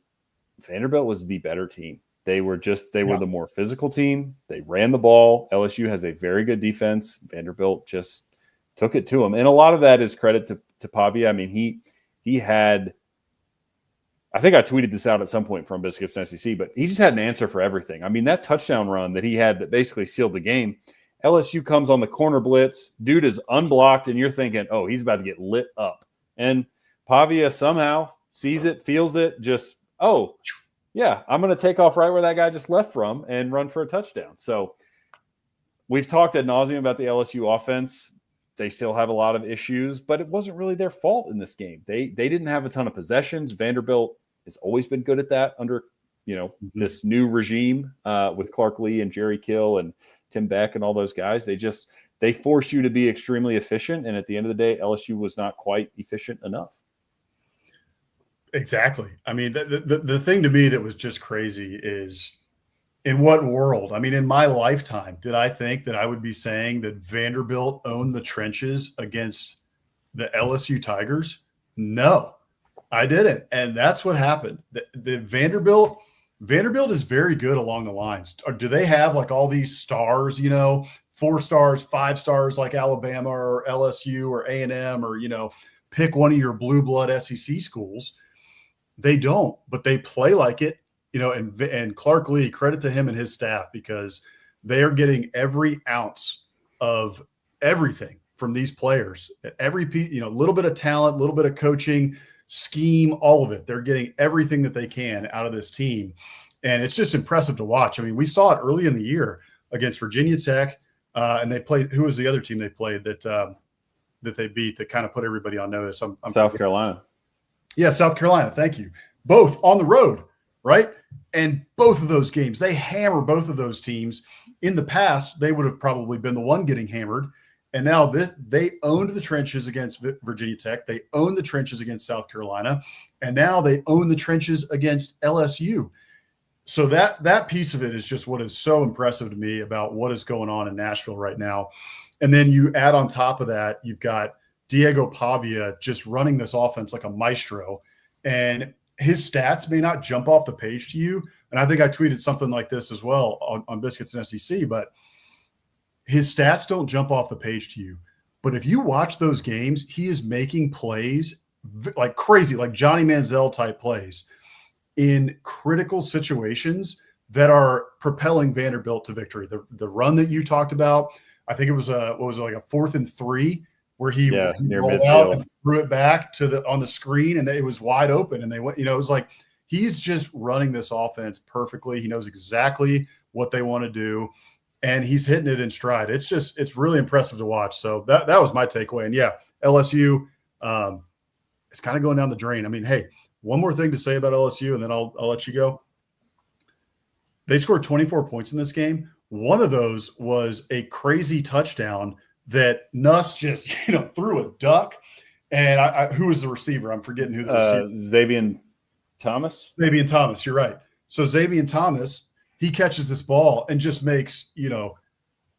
Vanderbilt was the better team. They were the more physical team. They ran the ball. LSU has a very good defense. Vanderbilt just took it to them. And a lot of that is credit to Pavia. I mean, he had, I think I tweeted this out at some point from Biscuits and SEC, but he just had an answer for everything. I mean, that touchdown run that he had that basically sealed the game, LSU comes on the corner blitz, dude is unblocked, and you're thinking, oh, he's about to get lit up. And Pavia somehow sees it, feels it, just, oh, yeah, I'm going to take off right where that guy just left from and run for a touchdown. So we've talked ad nauseum about the LSU offense. They still have a lot of issues, but it wasn't really their fault in this game. They didn't have a ton of possessions. Vanderbilt has always been good at that under, this new regime with Clark Lee and Jerry Kill and Tim Beck and all those guys. They force you to be extremely efficient. And at the end of the day, LSU was not quite efficient enough. Exactly. I mean, the thing to me that was just crazy is, in what world? I mean, in my lifetime, did I think that I would be saying that Vanderbilt owned the trenches against the LSU Tigers? No, I didn't. And that's what happened. The Vanderbilt is very good along the lines. Or do they have like all these stars, 4 stars, 5 stars like Alabama or LSU or A&M, or, pick one of your blue blood SEC schools? They don't, but they play like it, and Clark Lee, credit to him and his staff, because they are getting every ounce of everything from these players. Every piece, little bit of talent, little bit of coaching, scheme, all of it. They're getting everything that they can out of this team. And it's just impressive to watch. I mean, we saw it early in the year against Virginia Tech, and they played, who was the other team they played that they beat that kind of put everybody on notice? South Carolina. Yeah, South Carolina. Thank you. Both on the road, right? And both of those games, they hammer both of those teams. In the past, they would have probably been the one getting hammered. And now they owned the trenches against Virginia Tech. They owned the trenches against South Carolina. And now they own the trenches against LSU. So that piece of it is just what is so impressive to me about what is going on in Nashville right now. And then you add on top of that, you've got Diego Pavia just running this offense like a maestro, and his stats may not jump off the page to you. And I think I tweeted something like this as well on Biscuits and SEC, but his stats don't jump off the page to you. But if you watch those games, he is making plays like crazy, like Johnny Manziel type plays in critical situations that are propelling Vanderbilt to victory. The run that you talked about, I think it was like a 4th and 3, where he rolled out and threw it back on the screen, and it was wide open. And they went, it was like, he's just running this offense perfectly. He knows exactly what they want to do, and he's hitting it in stride. It's really impressive to watch. So that was my takeaway. And yeah, LSU, it's kind of going down the drain. I mean, hey, one more thing to say about LSU, and then I'll let you go. They scored 24 points in this game. One of those was a crazy touchdown that Nuss just, threw a duck. And who was the receiver? I'm forgetting who the receiver was. Xavier Thomas. Xavier Thomas, you're right. So Xavier Thomas, he catches this ball and just makes,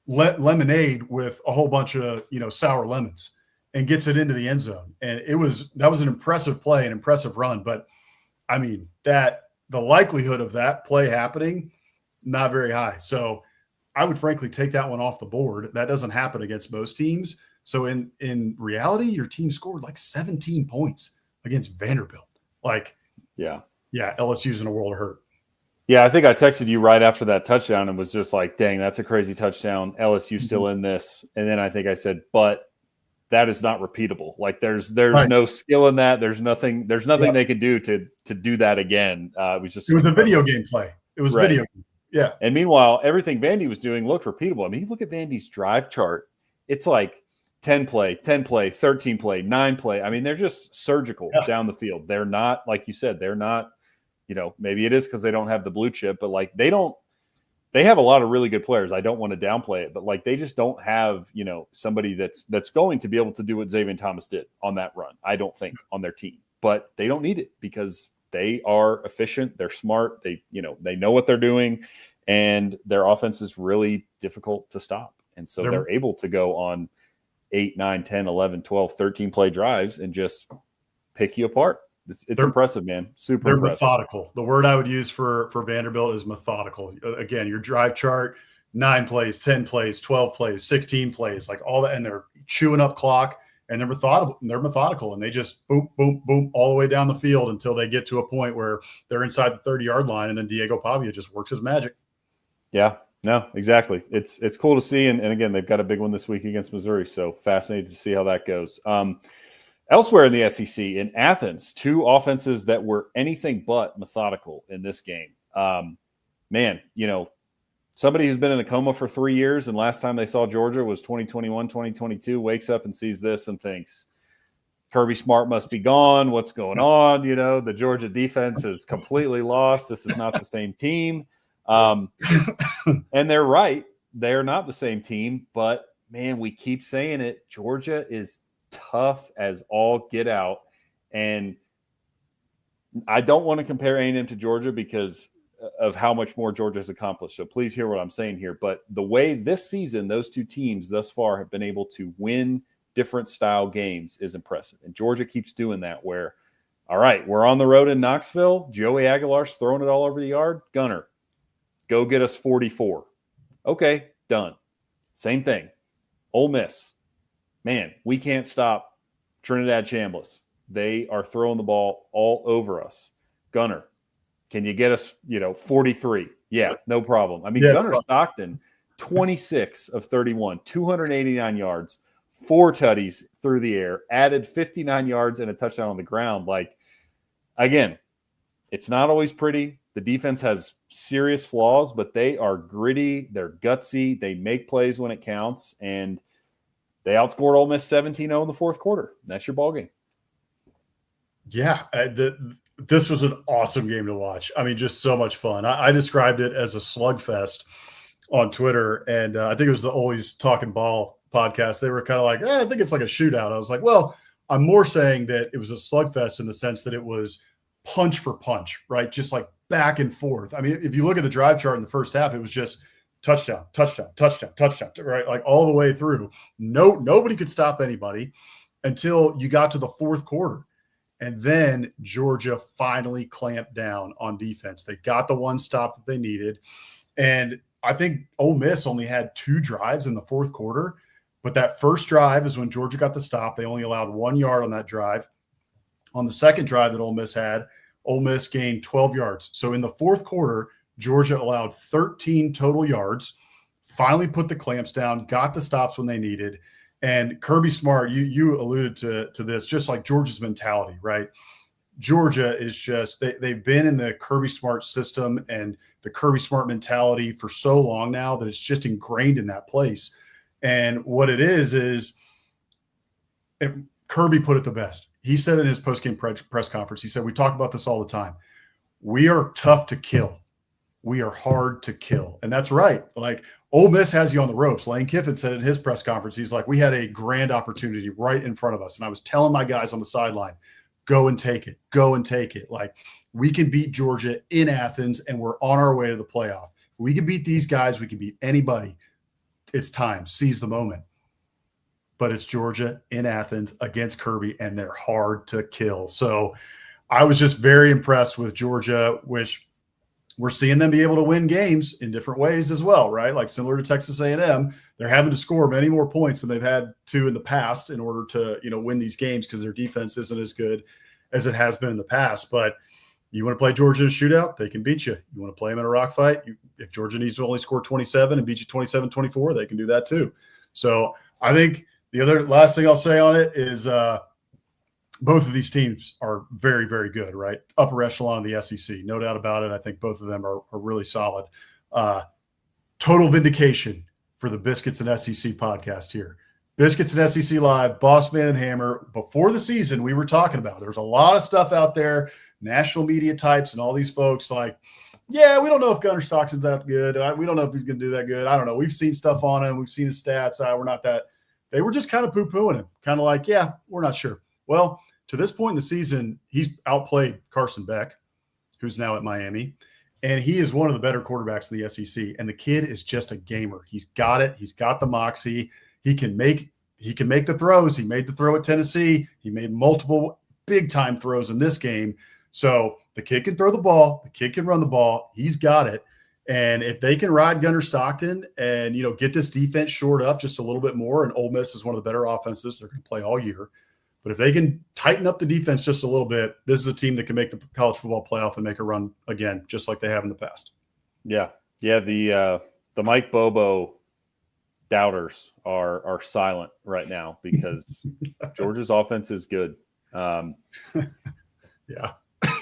lemonade with a whole bunch of, sour lemons, and gets it into the end zone. And that was an impressive play, an impressive run. But I mean, the likelihood of that play happening, not very high. So I would frankly take that one off the board. That doesn't happen against most teams. So in reality, your team scored like 17 points against Vanderbilt. Yeah, LSU's in a world of hurt. Yeah, I think I texted you right after that touchdown and was just like, dang, that's a crazy touchdown. LSU still in this. And then I think I said, but that is not repeatable. Like there's right. No skill in that. There's nothing they could do to do that again. It was a video game play. It was right. Video game. Yeah. And meanwhile, everything Vandy was doing looked repeatable. I mean, you look at Vandy's drive chart, it's like 10 play, 13 play, 9 play. I mean, they're just surgical down the field. They're not, like you said, they're not, maybe it is because they don't have the blue chip, but like they have a lot of really good players. I don't want to downplay it, but like they just don't have, somebody that's going to be able to do what Xavier Thomas did on that run. I don't think on their team, but they don't need it because they are efficient. They're smart. They know what they're doing, and their offense is really difficult to stop. And so they're able to go on 8, 9, 10, 11, 12, 13 play drives and just pick you apart. It's impressive, man. Super impressive. Methodical. The word I would use for Vanderbilt is methodical. Again, your drive chart, 9 plays, 10 plays, 12 plays, 16 plays, like all that, and they're chewing up clock. And they're methodical, and they just boom, boom, boom all the way down the field until they get to a point where they're inside the 30-yard line, and then Diego Pavia just works his magic. Yeah, no, exactly. It's cool to see, and again, they've got a big one this week against Missouri, so fascinated to see how that goes. Elsewhere in the SEC, in Athens, 2 offenses that were anything but methodical in this game. Man, somebody who's been in a coma for 3 years and last time they saw Georgia was 2021, 2022, wakes up and sees this and thinks, Kirby Smart must be gone. What's going on? The Georgia defense is completely lost. This is not the same team. And they're right. They're not the same team. But, man, we keep saying it. Georgia is tough as all get out. And, I don't want to compare A&M to Georgia because of how much more Georgia has accomplished. So please hear what I'm saying here. But the way this season, those two teams thus far have been able to win different style games is impressive. And Georgia keeps doing that where, all right, we're on the road in Knoxville. Joey Aguilar's throwing it all over the yard. Gunner, go get us 44. Okay, done. Same thing. Ole Miss. Man, we can't stop Trinidad Chambliss. They are throwing the ball all over us. Gunner, can you get us, 43? Yeah, no problem. I mean, Yeah, Gunner Stockton, 26 of 31, 289 yards, 4 tutties through the air, added 59 yards and a touchdown on the ground. Like, again, it's not always pretty. The defense has serious flaws, but they are gritty. They're gutsy. They make plays when it counts, and they outscored Ole Miss 17-0 in the fourth quarter. That's your ball game. Yeah, this was an awesome game to watch. I mean, just so much fun. I described it as a slugfest on Twitter, and I think it was the Always Talking Ball podcast. They were kind of like, I think it's like a shootout. I was like, well, I'm more saying that it was a slugfest in the sense that it was punch for punch, right? Just like back and forth. I mean, if you look at the drive chart in the first half, it was just touchdown, touchdown, touchdown, touchdown, right? Like all the way through. Nobody could stop anybody until you got to the fourth quarter. And then Georgia finally clamped down on defense. They got the one stop that they needed. And I think Ole Miss only had 2 drives in the fourth quarter. But that first drive is when Georgia got the stop. They only allowed 1 yard on that drive. On the second drive that Ole Miss had, Ole Miss gained 12 yards. So in the fourth quarter, Georgia allowed 13 total yards, finally put the clamps down, got the stops when they needed. And Kirby Smart, you alluded to this, just like Georgia's mentality, right? Georgia is just they've been in the Kirby Smart system and the Kirby Smart mentality for so long now that it's just ingrained in that place. And what it is Kirby put it the best. He said in his postgame press conference, he said, we talk about this all the time. We are tough to kill. We are hard to kill. And that's right. Like, Ole Miss has you on the ropes. Lane Kiffin said in his press conference, he's like, we had a grand opportunity right in front of us. And I was telling my guys on the sideline, go and take it. Go and take it. Like, we can beat Georgia in Athens, and we're on our way to the playoff. We can beat these guys. We can beat anybody. It's time. Seize the moment. But it's Georgia in Athens against Kirby, and they're hard to kill. So I was just very impressed with Georgia, which we're seeing them be able to win games in different ways as well, right? Like similar to Texas A&M, they're having to score many more points than they've had to in the past in order to, win these games because their defense isn't as good as it has been in the past. But you want to play Georgia in a shootout, they can beat you. You want to play them in a rock fight, if Georgia needs to only score 27 and beat you 27-24, they can do that too. So I think the other last thing I'll say on it is both of these teams are very, very good, right? Upper echelon of the SEC, no doubt about it. I think both of them are really solid. Total vindication for the Biscuits and SEC podcast here. Biscuits and SEC Live, Boss Man and Hammer. Before the season, we were talking about there was a lot of stuff out there, national media types and all these folks like, yeah, we don't know if Gunner Stockton's that good. We don't know if he's going to do that good. I don't know. We've seen stuff on him. We've seen his stats. We're not that. They were just kind of poo-pooing him, kind of like, yeah, we're not sure. Well, to this point in the season, he's outplayed Carson Beck, who's now at Miami, and he is one of the better quarterbacks in the SEC. And the kid is just a gamer. He's got it. He's got the moxie. He can make the throws. He made the throw at Tennessee. He made multiple big-time throws in this game. So the kid can throw the ball. The kid can run the ball. He's got it. And if they can ride Gunner Stockton and, get this defense shored up just a little bit more, and Ole Miss is one of the better offenses they're going to play all year. But if they can tighten up the defense just a little bit, this is a team that can make the college football playoff and make a run again, just like they have in the past. Yeah. Yeah. The Mike Bobo doubters are silent right now because Georgia's offense is good. Yeah.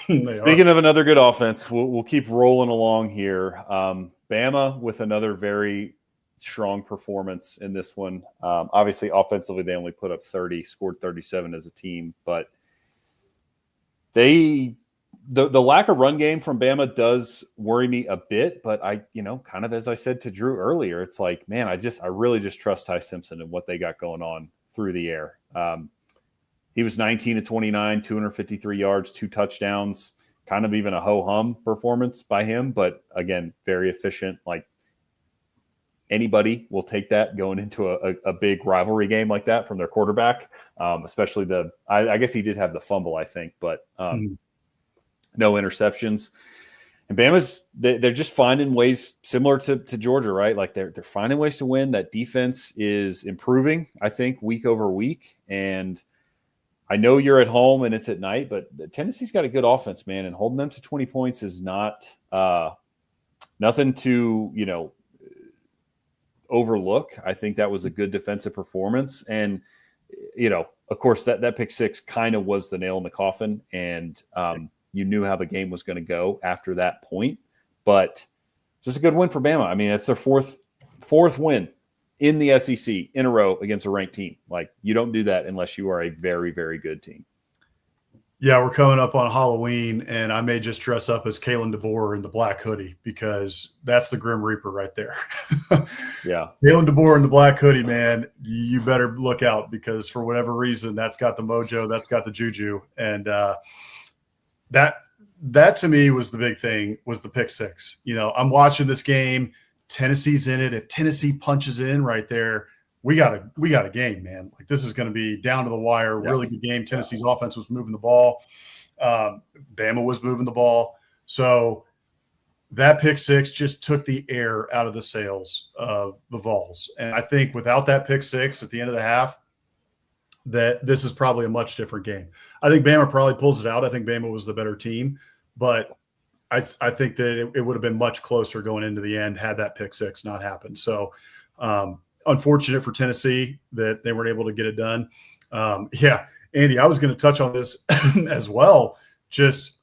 Speaking of another good offense, we'll keep rolling along here. Bama with another very strong performance in this one. Obviously, offensively, they only put up 30, scored 37 as a team, but the lack of run game from Bama does worry me a bit. But I, kind of as I said to Drew earlier, it's like, man, I really just trust Ty Simpson and what they got going on through the air. He was 19 of 29, 253 yards, 2 touchdowns. kind of even a ho-hum performance by him, but again, very efficient. Like anybody will take that going into a big rivalry game like that from their quarterback, especially I guess he did have the fumble, I think, but no interceptions. And Bama's they're just finding ways similar to Georgia, right? Like they're finding ways to win. That defense is improving, I think, week over week. And I know you're at home and it's at night, but Tennessee's got a good offense, man. And holding them to 20 points is not nothing to overlook. I think that was a good defensive performance. And of course, that pick six kind of was the nail in the coffin. And you knew how the game was going to go after that point, but just a good win for Bama. I mean, it's their fourth win in the SEC in a row against a ranked team. Like, you don't do that unless you are a very, very good team. Yeah, we're coming up on Halloween, and I may just dress up as Kalen DeBoer in the black hoodie because that's the Grim Reaper right there. Yeah. Kalen DeBoer in the black hoodie, man, you better look out because for whatever reason, that's got the mojo, that's got the juju. And that to me was the big thing, was the pick six. I'm watching this game. Tennessee's in it. If Tennessee punches in right there, we got a game, man. Like, this is going to be down to the wire. Yeah. Really good game. Tennessee's offense was moving the ball. Bama was moving the ball. So that pick six just took the air out of the sails of the Vols. And I think without that pick six at the end of the half, that this is probably a much different game. I think Bama probably pulls it out. I think Bama was the better team, but I think that it would have been much closer going into the end had that pick six not happened. So unfortunate for Tennessee that they weren't able to get it done. Yeah, Andy, I was going to touch on this as well. Just,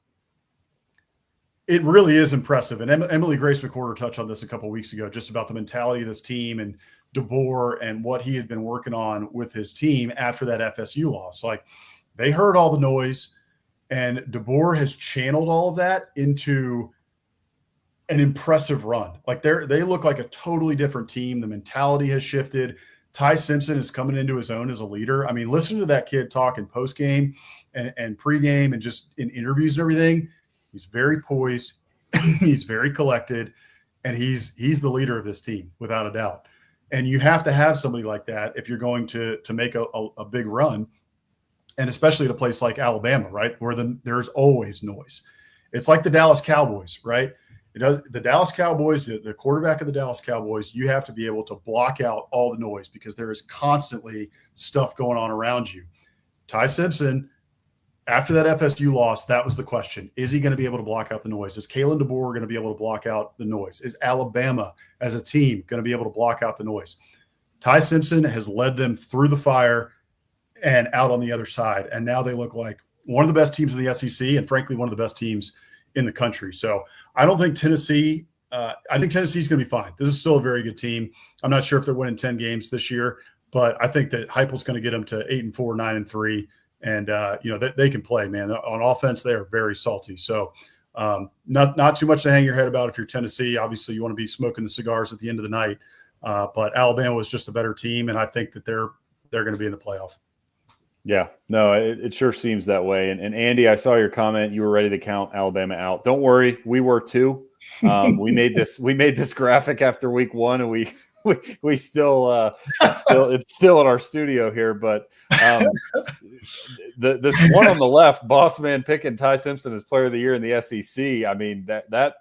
it really is impressive. And Emily Grace McWhorter touched on this a couple of weeks ago, just about the mentality of this team and DeBoer and what he had been working on with his team after that FSU loss. Like, they heard all the noise, and DeBoer has channeled all of that into an impressive run. Like, they look like a totally different team. The mentality has shifted. Ty Simpson is coming into his own as a leader. I mean, listen to that kid talk in postgame and pregame and just in interviews and everything. He's very poised. He's very collected, and he's the leader of this team without a doubt. And you have to have somebody like that if you're going to make a big run, and especially at a place like Alabama, right, where there's always noise. It's like the Dallas Cowboys, right? The Dallas Cowboys, the quarterback of the Dallas Cowboys, you have to be able to block out all the noise because there is constantly stuff going on around you. Ty Simpson, after that FSU loss, that was the question. Is he going to be able to block out the noise? Is Kalen DeBoer going to be able to block out the noise? Is Alabama as a team going to be able to block out the noise? Ty Simpson has led them through the fire and out on the other side. And now they look like one of the best teams in the SEC and, frankly, one of the best teams in the country. So I don't think Tennessee I think Tennessee's going to be fine. This is still a very good team. I'm not sure if they're winning 10 games this year, but I think that Heupel's going to get them to 8-4, 9-3. And, they can play, man. On offense, they are very salty. So not too much to hang your head about if you're Tennessee. Obviously, you want to be smoking the cigars at the end of the night. But Alabama was just a better team, and I think that they're going to be in the playoff. Yeah, no, it sure seems that way. And Andy, I saw your comment. You were ready to count Alabama out. Don't worry, we were too. We made this graphic after week 1, and we still it's still in our studio here. But this one on the left, boss man picking Ty Simpson as player of the year in the SEC. I mean, that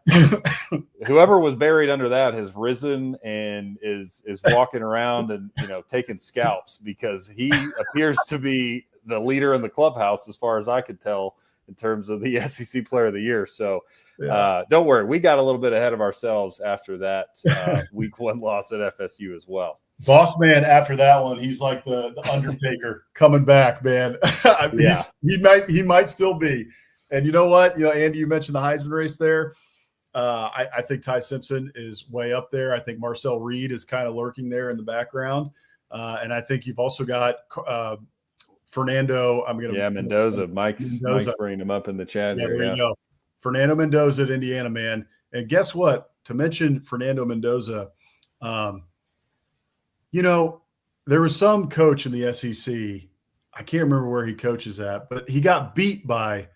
whoever was buried under that has risen and is walking around and taking scalps because he appears to be the leader in the clubhouse as far as I could tell in terms of the SEC player of the year. So don't worry, we got a little bit ahead of ourselves after that week 1 loss at FSU as well. Boss man, after that one, he's like the Undertaker coming back, man. He might still be. And you know what? Andy, you mentioned the Heisman race there. I think Ty Simpson is way up there. I think Marcel Reed is kind of lurking there in the background. And I think you've also got Fernando. Mendoza. Mike's bringing him up in the chat here. There you go. Fernando Mendoza at Indiana, man. And guess what? To mention Fernando Mendoza, there was some coach in the SEC. I can't remember where he coaches at, but he got beat by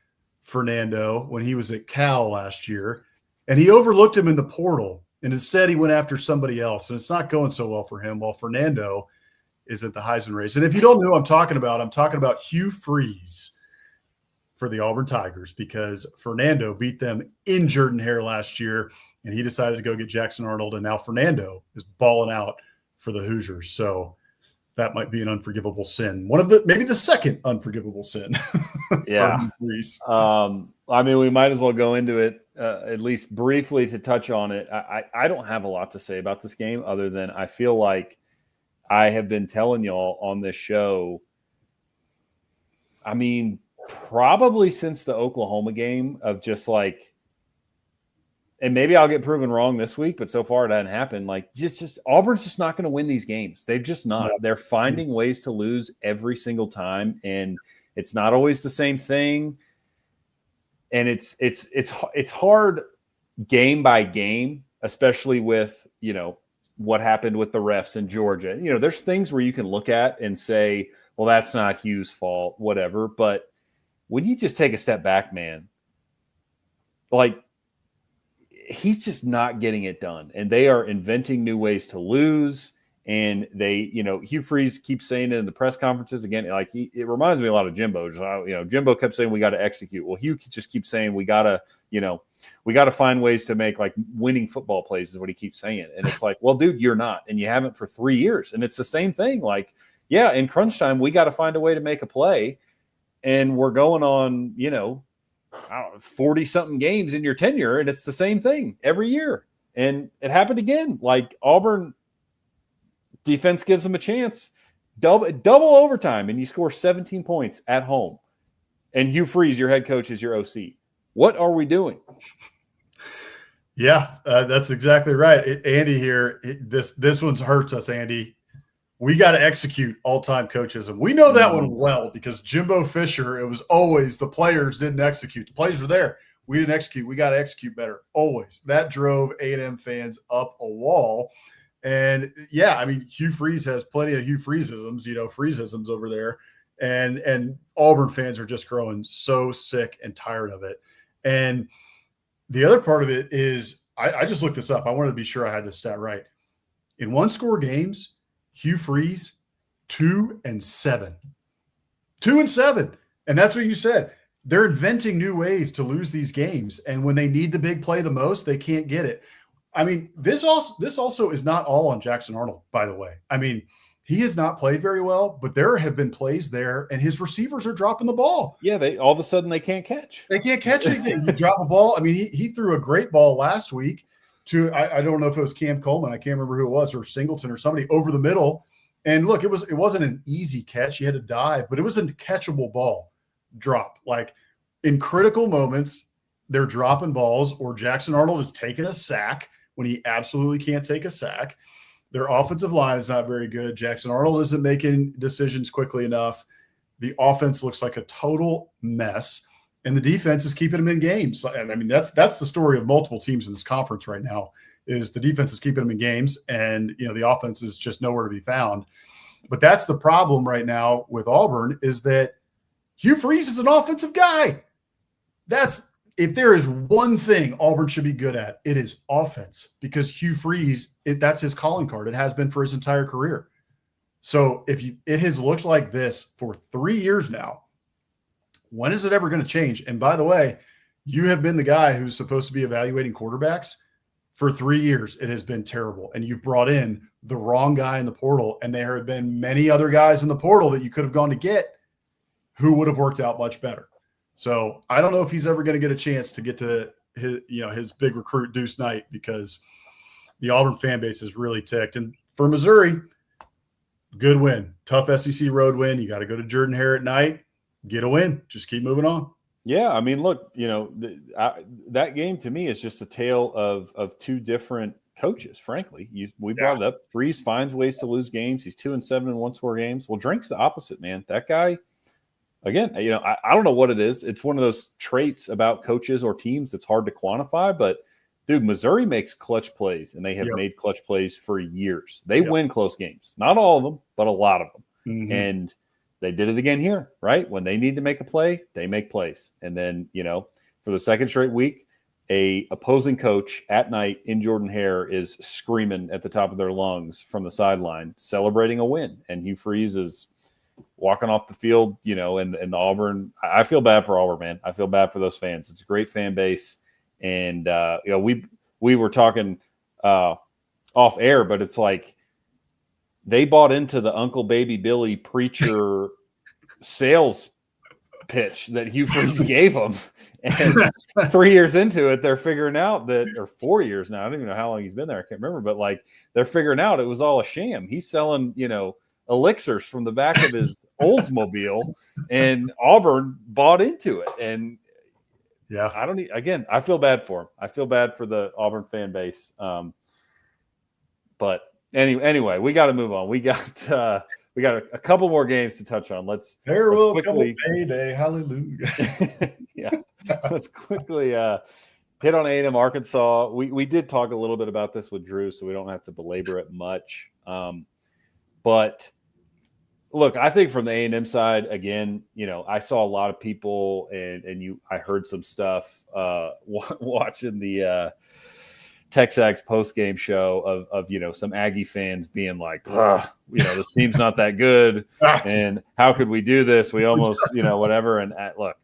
Fernando when he was at Cal last year, and he overlooked him in the portal, and instead he went after somebody else, and it's not going so well for him while Fernando is at the Heisman race. And if you don't know who I'm talking about Hugh Freeze for the Auburn Tigers, because Fernando beat them in Jordan-Hare last year, and he decided to go get Jackson Arnold, and now Fernando is balling out for the Hoosiers. So that might be an unforgivable sin. Maybe the second unforgivable sin. Yeah. I mean, we might as well go into it at least briefly to touch on it. I don't have a lot to say about this game other than I feel like I have been telling y'all on this show, I mean, probably since the Oklahoma game of just like, and maybe I'll get proven wrong this week, but so far it hasn't happened. Like just Auburn's just not going to win these games. They're just not. No. They're finding ways to lose every single time, and it's not always the same thing. And it's hard game by game, especially with, you know, what happened with the refs in Georgia. You know, there's things where you can look at and say, well, that's not Hugh's fault, whatever. But when you just take a step back, man, like, he's just not getting it done. And they are inventing new ways to lose. And they, you know, Hugh Freeze keeps saying it in the press conferences again, like it reminds me a lot of Jimbo. You know, Jimbo kept saying we got to execute. Well, Hugh just keeps saying we got to find ways to make like winning football plays is what he keeps saying. And it's like, well, dude, you're not, and you haven't for 3 years. And it's the same thing. Like, yeah, in crunch time, we got to find a way to make a play. And we're going on, you know, 40-something games in your tenure, and it's the same thing every year. And it happened again. Like Auburn defense gives them a chance, double overtime, and you score 17 points at home. And Hugh Freeze, your head coach, is your OC. What are we doing? Yeah, that's exactly right. Andy here, this one hurts us, Andy. We got to execute all-time coachism. We know that one well because Jimbo Fisher, it was always the players didn't execute. The players were there. We didn't execute. We got to execute better, always. That drove A&M fans up a wall. And, yeah, I mean, Hugh Freeze has plenty of Hugh Freeze-isms, Freeze-isms over there. And Auburn fans are just growing so sick and tired of it. And the other part of it is I just looked this up. I wanted to be sure I had this stat right. In one-score games, Hugh Freeze, 2-7. 2-7. And that's what you said. They're inventing new ways to lose these games. And when they need the big play the most, they can't get it. I mean, this also is not all on Jackson Arnold, by the way. I mean, he has not played very well, but there have been plays there, and his receivers are dropping the ball. Yeah, all of a sudden they can't catch. They can't catch anything. You drop a ball. I mean, he threw a great ball last week to I don't know if it was Cam Coleman, I can't remember who it was, or Singleton or somebody over the middle. And look, it wasn't an easy catch. He had to dive, but it was a catchable ball drop. Like in critical moments, they're dropping balls, or Jackson Arnold is taking a sack when he absolutely can't take a sack. Their offensive line is not very good. Jackson Arnold isn't making decisions quickly enough. The offense looks like a total mess. And the defense is keeping them in games. And I mean, that's the story of multiple teams in this conference right now, is the defense is keeping them in games, and the offense is just nowhere to be found. But that's the problem right now with Auburn, is that Hugh Freeze is an offensive guy. If there is one thing Auburn should be good at, it is offense, because Hugh Freeze, that's his calling card. It has been for his entire career. So it has looked like this for 3 years now. When is it ever going to change? And by the way, you have been the guy who's supposed to be evaluating quarterbacks for 3 years. It has been terrible. And you've brought in the wrong guy in the portal. And there have been many other guys in the portal that you could have gone to get who would have worked out much better. So I don't know if he's ever going to get a chance to get to his big recruit Deuce Knight, because the Auburn fan base is really ticked. And for Missouri, good win. Tough SEC road win. You got to go to Jordan-Hare at night. Get a win. Just keep moving on. Yeah, I mean, look, that game to me is just a tale of two different coaches, frankly. We brought it up. Freeze finds ways to lose games. He's 2-7 in one-score games. Well, Drink's the opposite, man. That guy, again, I don't know what it is. It's one of those traits about coaches or teams that's hard to quantify. But, dude, Missouri makes clutch plays, and they have made clutch plays for years. They win close games. Not all of them, but a lot of them. Mm-hmm. And they did it again here, right? When they need to make a play, they make plays. And then, for the second straight week, a opposing coach at night in Jordan-Hare is screaming at the top of their lungs from the sideline, celebrating a win. And Hugh Freeze is walking off the field, and the Auburn. I feel bad for Auburn, man. I feel bad for those fans. It's a great fan base. And, we were talking off air, but it's like they bought into the Uncle Baby Billy preacher sales pitch that Hugh Freeze gave them. And 3 years into it, they're figuring out that, or 4 years now, I don't even know how long he's been there. I can't remember, but like they're figuring out it was all a sham. He's selling, elixirs from the back of his Oldsmobile, and Auburn bought into it. And yeah, I feel bad for him. I feel bad for the Auburn fan base. But anyway, we got to move on. We got a couple more games to touch on. Let's quickly payday, hallelujah. Yeah, let's quickly hit on A&M Arkansas. We did talk a little bit about this with Drew, so we don't have to belabor it much. But look, I think from the A&M side, again, I saw a lot of people, and I heard some stuff watching the Texas post-game show of some Aggie fans being like, this team's not that good, and how could we do this? We almost, whatever. And look,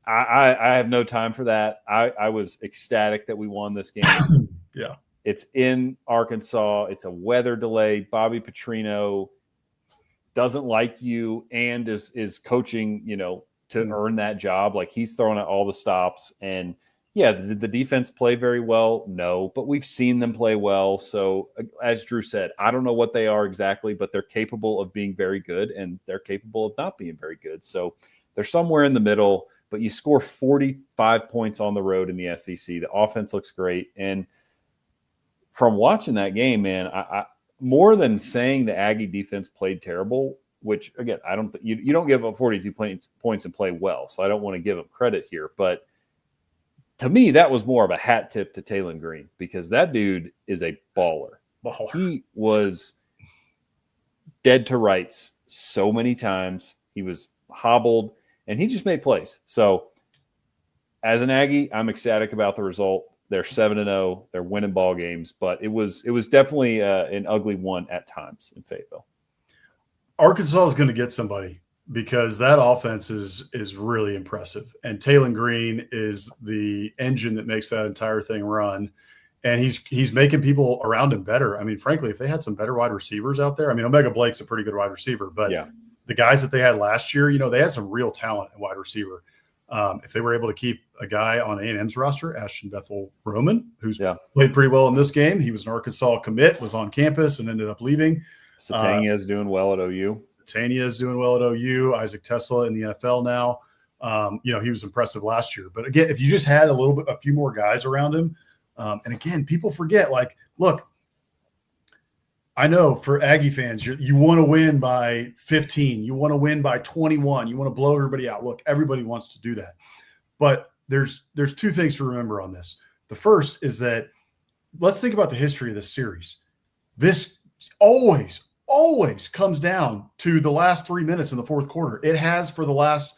I have no time for that. I was ecstatic that we won this game. Yeah. It's in Arkansas. It's a weather delay. Bobby Petrino doesn't like you and is coaching, to earn that job. Like, he's throwing out all the stops. And yeah, did the defense play very well? No, but we've seen them play well. So as Drew said, I don't know what they are exactly, but they're capable of being very good, and they're capable of not being very good. So they're somewhere in the middle, but you score 45 points on the road in the SEC. The offense looks great. And from watching that game, man, I more than saying the Aggie defense played terrible, which again, I don't you don't give up 42 points and play well, so I don't want to give them credit here. But to me, that was more of a hat tip to Taylon Green, because that dude is a baller. He was dead to rights so many times. He was hobbled, and he just made plays. So as an Aggie, I'm ecstatic about the result. They're 7-0. They're winning ball games, but it was definitely an ugly one at times in Fayetteville. Arkansas is going to get somebody, because that offense is really impressive, and Taylon Green is the engine that makes that entire thing run, and he's making people around him better. I mean, frankly, if they had some better wide receivers out there, I mean, Omega Blake's a pretty good wide receiver, but yeah, the guys that they had last year, they had some real talent at wide receiver. If they were able to keep a guy on A&M's roster, Ashton Bethel Roman, who's played pretty well in this game. He was an Arkansas commit, was on campus, and ended up leaving. Satania is doing well at OU. Satania is doing well at OU. Isaac Tesla in the NFL now. He was impressive last year. But again, if you just had a few more guys around him, and again, people forget, like, look, I know for Aggie fans, you want to win by 15. You want to win by 21. You want to blow everybody out. Look, everybody wants to do that. But there's two things to remember on this. The first is that let's think about the history of this series. This always comes down to the last 3 minutes in the fourth quarter. It has for the last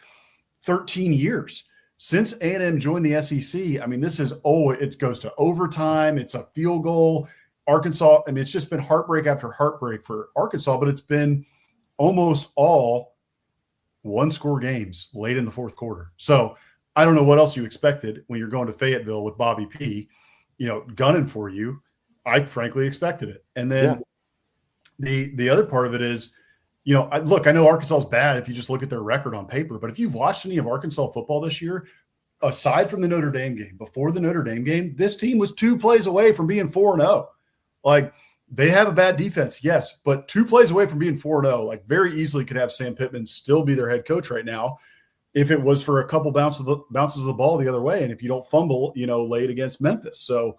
13 years. Since A&M joined the SEC, I mean, it goes to overtime. It's a field goal. Arkansas, I mean, it's just been heartbreak after heartbreak for Arkansas, but it's been almost all one-score games late in the fourth quarter. So I don't know what else you expected when you're going to Fayetteville with Bobby P, gunning for you. I frankly expected it. And then the other part of it is, I know Arkansas is bad if you just look at their record on paper, but if you've watched any of Arkansas football this year, aside from the Notre Dame game, before the Notre Dame game, this team was 2 plays away from being 4-0. Like, they have a bad defense, yes, but 2 plays away from being 4-0. Like, very easily could have Sam Pittman still be their head coach right now if it was for a couple bounces of the ball the other way, and if you don't fumble, late against Memphis. So,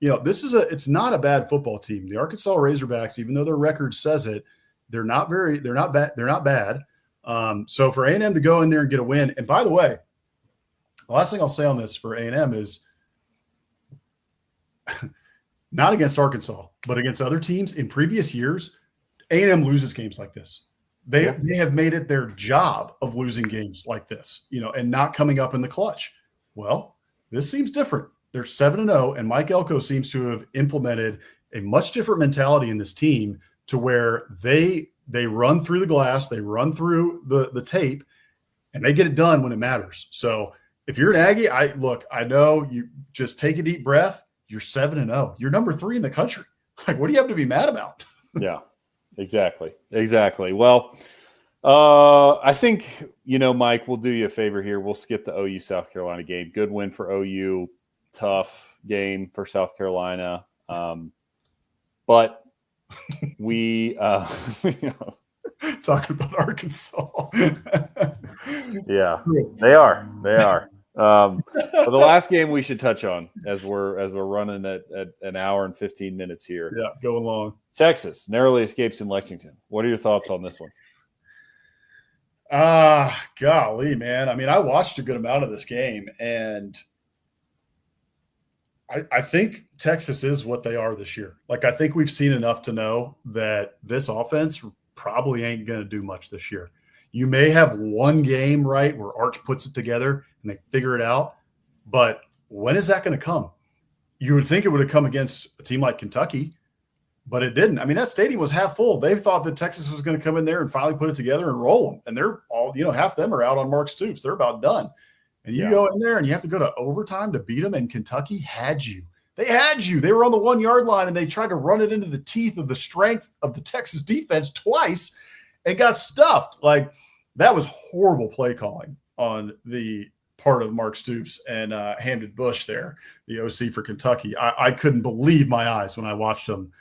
it's not a bad football team. The Arkansas Razorbacks, even though their record says it, they're not bad. So for A&M to go in there and get a win, and by the way, the last thing I'll say on this for A&M is not against Arkansas, but against other teams in previous years, A&M loses games like this. They have made it their job of losing games like this, and not coming up in the clutch. Well, this seems different. They're 7-0, and Mike Elko seems to have implemented a much different mentality in this team to where they run through the glass, they run through the tape, and they get it done when it matters. So if you're an Aggie, I know you just take a deep breath. You're 7-0. You're number 3 in the country. Like, what do you have to be mad about? Yeah, exactly. Well, I think, Mike, we'll do you a favor here. We'll skip the OU South Carolina game. Good win for OU. Tough game for South Carolina. But we, talking about Arkansas. Yeah, they are. For the last game we should touch on as we're running at an hour and 15 minutes here. Yeah, go along. Texas narrowly escapes in Lexington. What are your thoughts on this one? Golly, man. I mean, I watched a good amount of this game, and I think Texas is what they are this year. Like, I think we've seen enough to know that this offense probably ain't going to do much this year. You may have one game, right, where Arch puts it together and they figure it out. But when is that going to come? You would think it would have come against a team like Kentucky, but it didn't. I mean, that stadium was half full. They thought that Texas was going to come in there and finally put it together and roll them. And they're all, half of them are out on Mark Stoops. They're about done. And you go in there and you have to go to overtime to beat them. And Kentucky had you. They had you. They were on the 1 yard line and they tried to run it into the teeth of the strength of the Texas defense twice and got stuffed. Like, that was horrible play calling on the part of Mark Stoops and Hamden Bush there, the OC for Kentucky. I couldn't believe my eyes when I watched them,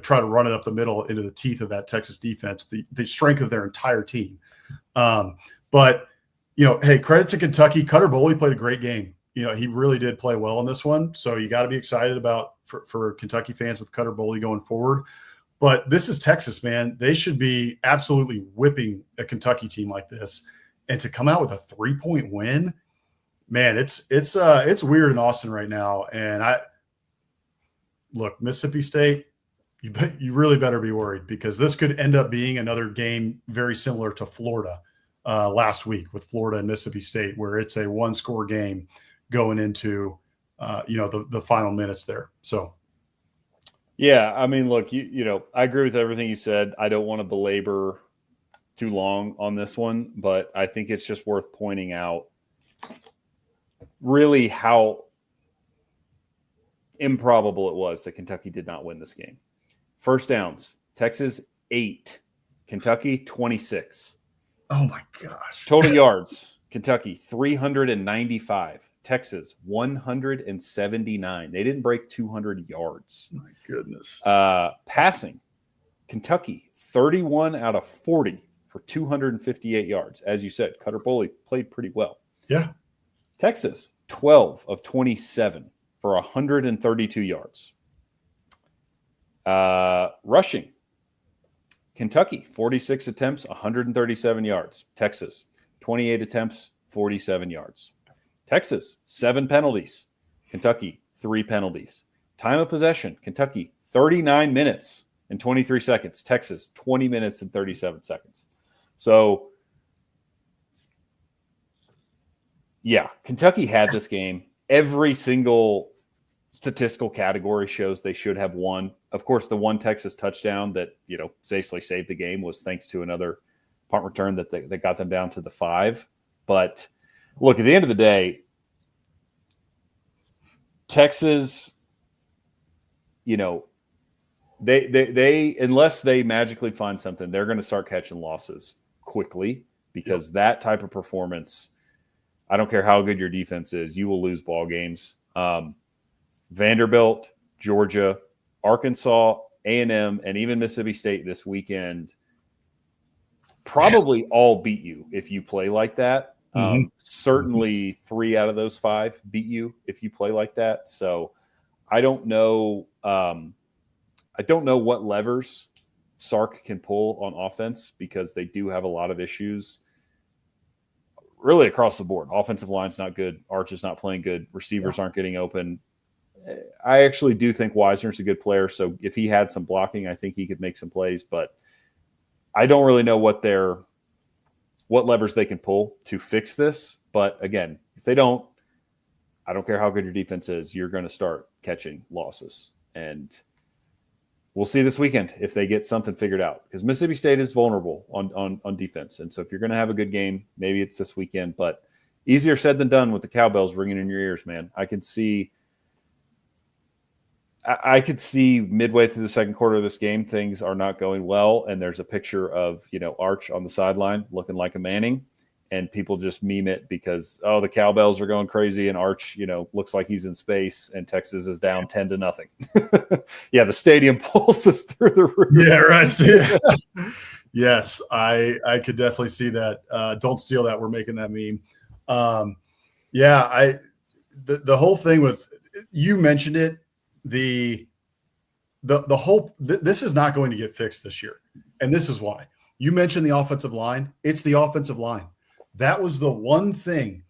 try to run it up the middle into the teeth of that Texas defense, the strength of their entire team. But hey, credit to Kentucky. Cutter Boley played a great game. He really did play well in this one. So you got to be excited about for Kentucky fans with Cutter Boley going forward. But this is Texas, man. They should be absolutely whipping a Kentucky team like this. And to come out with a 3-point win, man, it's weird in Austin right now. And look, Mississippi State, you really better be worried, because this could end up being another game very similar to Florida last week with Florida and Mississippi State, where it's a 1-score game going into the final minutes there. So. Yeah, I mean, look, I agree with everything you said. I don't want to belabor too long on this one, but I think it's just worth pointing out really how improbable it was that Kentucky did not win this game. First downs, Texas 8, Kentucky 26. Oh my gosh. Total yards, Kentucky 395. Texas 179. They didn't break 200 yards. My goodness. Passing, Kentucky 31 out of 40 for 258 yards. As you said, Cutter Boley played pretty well. Yeah. Texas 12 of 27 for 132 yards. Rushing, Kentucky 46 attempts, 137 yards. Texas 28 attempts, 47 yards. Texas, 7 penalties. Kentucky, 3 penalties. Time of possession, Kentucky, 39 minutes and 23 seconds. Texas, 20 minutes and 37 seconds. So, yeah, Kentucky had this game. Every single statistical category shows they should have won. Of course, the one Texas touchdown that, basically saved the game was thanks to another punt return that got them down to the 5. But look, at the end of the day, Texas, they unless they magically find something, they're going to start catching losses quickly, because that type of performance, I don't care how good your defense is, you will lose ball games. Vanderbilt, Georgia, Arkansas, A&M, and even Mississippi State this weekend probably all beat you if you play like that. Certainly 3 out of those 5 beat you if you play like that. So I don't know. I don't know what levers Sark can pull on offense, because they do have a lot of issues really across the board. Offensive line's not good. Arch is not playing good. Receivers aren't getting open. I actually do think Wisner's a good player. So if he had some blocking, I think he could make some plays. But I don't really know what levers they can pull to fix this. But again, if they don't, I don't care how good your defense is, you're going to start catching losses. And we'll see this weekend if they get something figured out, because Mississippi State is vulnerable on defense. And so if you're going to have a good game, maybe it's this weekend. But easier said than done with the cowbells ringing in your ears, man. I could see midway through the second quarter of this game, things are not going well. And there's a picture of, Arch on the sideline looking like a Manning. And people just meme it because, the cowbells are going crazy and Arch, looks like he's in space and Texas is down 10-0. Yeah, the stadium pulses through the roof. Yeah, right. Yes, I could definitely see that. Don't steal that. We're making that meme. The whole thing with, you mentioned it, the whole this is not going to get fixed this year, and this is why. You mentioned the offensive line. It's the offensive line. That was the one thing.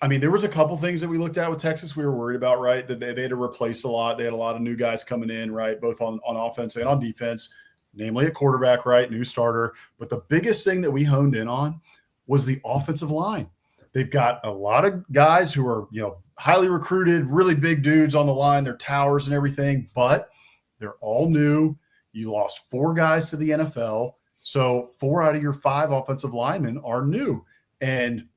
I mean, there was a couple things that we looked at with Texas we were worried about, right? That they had to replace a lot. They had a lot of new guys coming in, right, both on offense and on defense, namely at quarterback, right, new starter. But the biggest thing that we honed in on was the offensive line. They've got a lot of guys who are, highly recruited, really big dudes on the line. They're towers and everything, but they're all new. You lost 4 guys to the NFL. So 4 out of your 5 offensive linemen are new. And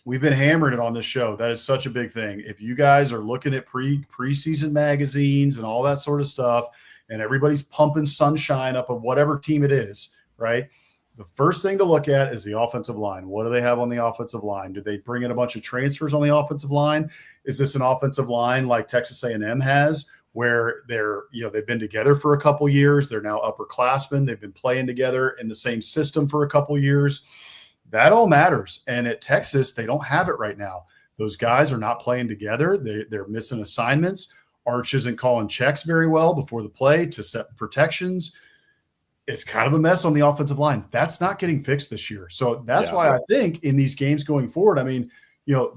we've been hammering it on this show. That is such a big thing. If you guys are looking at preseason magazines and all that sort of stuff, and everybody's pumping sunshine up of whatever team it is, right? The first thing to look at is the offensive line. What do they have on the offensive line? Did they bring in a bunch of transfers on the offensive line? Is this an offensive line like Texas A&M has, where they've been together for a couple years? They're now upperclassmen. They've been playing together in the same system for a couple years. That all matters. And at Texas, they don't have it right now. Those guys are not playing together. They're missing assignments. Arch isn't calling checks very well before the play to set protections. It's kind of a mess on the offensive line. That's not getting fixed this year. So that's why I think in these games going forward, I mean,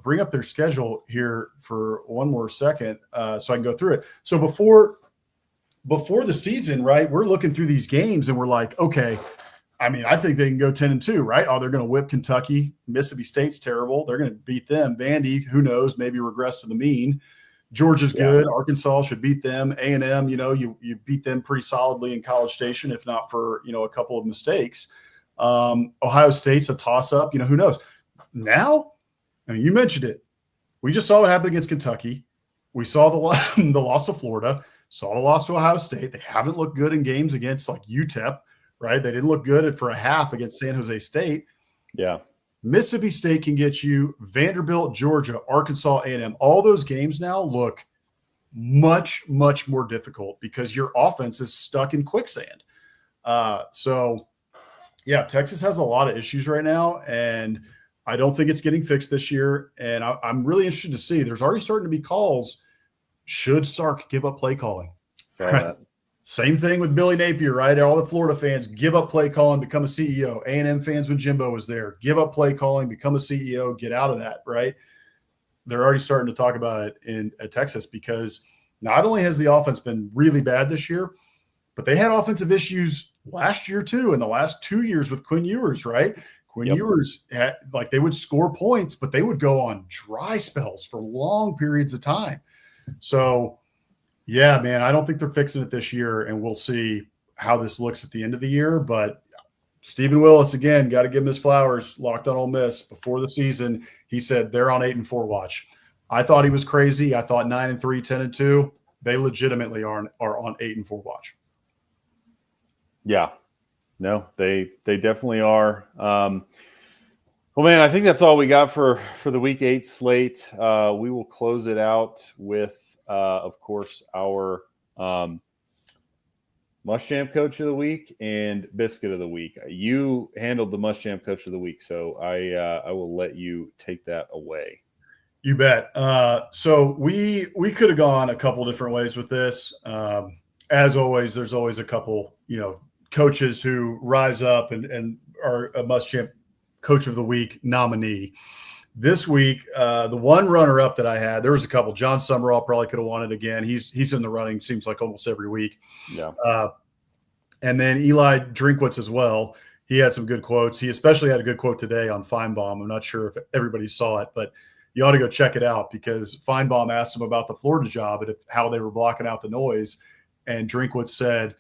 bring up their schedule here for one more second so I can go through it. So before the season, right, we're looking through these games and we're like, okay, I mean, I think they can go 10-2, right? Oh, they're going to whip Kentucky. Mississippi State's terrible. They're going to beat them. Vandy, who knows, maybe regress to the mean. Georgia's good. Arkansas should beat them. A&M, you beat them pretty solidly in College Station, if not for, a couple of mistakes. Ohio State's a toss-up. Who knows? Now, I mean, you mentioned it. We just saw what happened against Kentucky. We saw the loss to Florida, saw the loss to Ohio State. They haven't looked good in games against like UTEP, right? They didn't look good for a half against San Jose State. Yeah. Mississippi State can get you Vanderbilt, Georgia, Arkansas, A&M. All those games now look much, much more difficult because your offense is stuck in quicksand. Texas has a lot of issues right now, and I don't think it's getting fixed this year. And I'm really interested to see. There's already starting to be calls. Should Sark give up play calling? Right. Same thing with Billy Napier, right? All the Florida fans give up play calling, become a CEO. A&M fans when Jimbo was there, give up play calling, become a CEO, get out of that, right? They're already starting to talk about it at Texas because not only has the offense been really bad this year, but they had offensive issues last year too, in the last 2 years with Quinn Ewers, right? Quinn Ewers, they would score points, but they would go on dry spells for long periods of time. So, yeah, man, I don't think they're fixing it this year, and we'll see how this looks at the end of the year. But Stephen Willis, again, got to give him his flowers, locked on Ole Miss before the season. He said they're on 8-4 watch. I thought he was crazy. I thought 9-3, 10-2. They legitimately are on 8-4 watch. Yeah. No, they definitely are. Well, man, I think that's all we got for the Week 8 slate. We will close it out with of course, our Muschamp Coach of the Week and Biscuit of the Week. You handled the Muschamp Coach of the Week, so I will let you take that away. You bet. So we could have gone a couple different ways with this. As always, there's always a couple, coaches who rise up and are a Muschamp Coach of the Week nominee. This week, the one runner-up that I had, there was a couple. John Summerall probably could have won it again. He's in the running, seems like almost every week. Yeah. And then Eli Drinkwitz as well. he had some good quotes. He especially had a good quote today on Feinbaum. I'm not sure if everybody saw it, but you ought to go check it out because Feinbaum asked him about the Florida job and how they were blocking out the noise. And Drinkwitz said,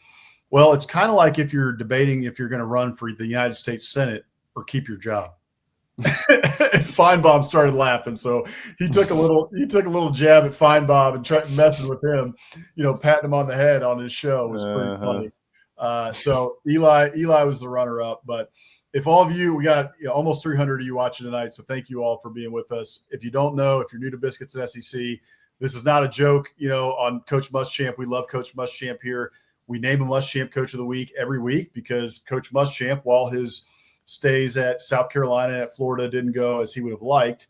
well, it's kind of like if you're debating if you're going to run for the United States Senate or keep your job. Feinbaum started laughing, so he took a little jab at Feinbaum and tried messing with him, patting him on the head on his show. It was pretty funny. So Eli was the runner-up, but if all of you, we got almost 300 of you watching tonight, so thank you all for being with us. If you don't know, if you're new to Biscuits and SEC, this is not a joke. On Coach Muschamp, we love Coach Muschamp here. We name a Muschamp Coach of the Week every week because Coach Muschamp, while his stays at South Carolina and at Florida didn't go as he would have liked,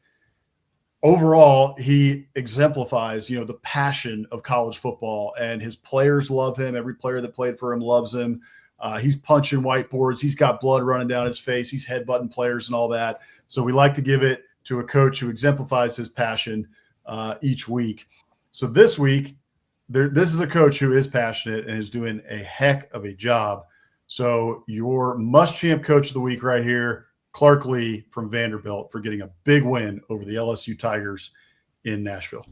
overall, he exemplifies, the passion of college football, and his players love him. Every player that played for him loves him. He's punching whiteboards. He's got blood running down his face. He's headbutting players and all that. So we like to give it to a coach who exemplifies his passion each week. So this week, this is a coach who is passionate and is doing a heck of a job. So your Muschamp Coach of the Week right here, Clark Lee from Vanderbilt, for getting a big win over the LSU Tigers in Nashville.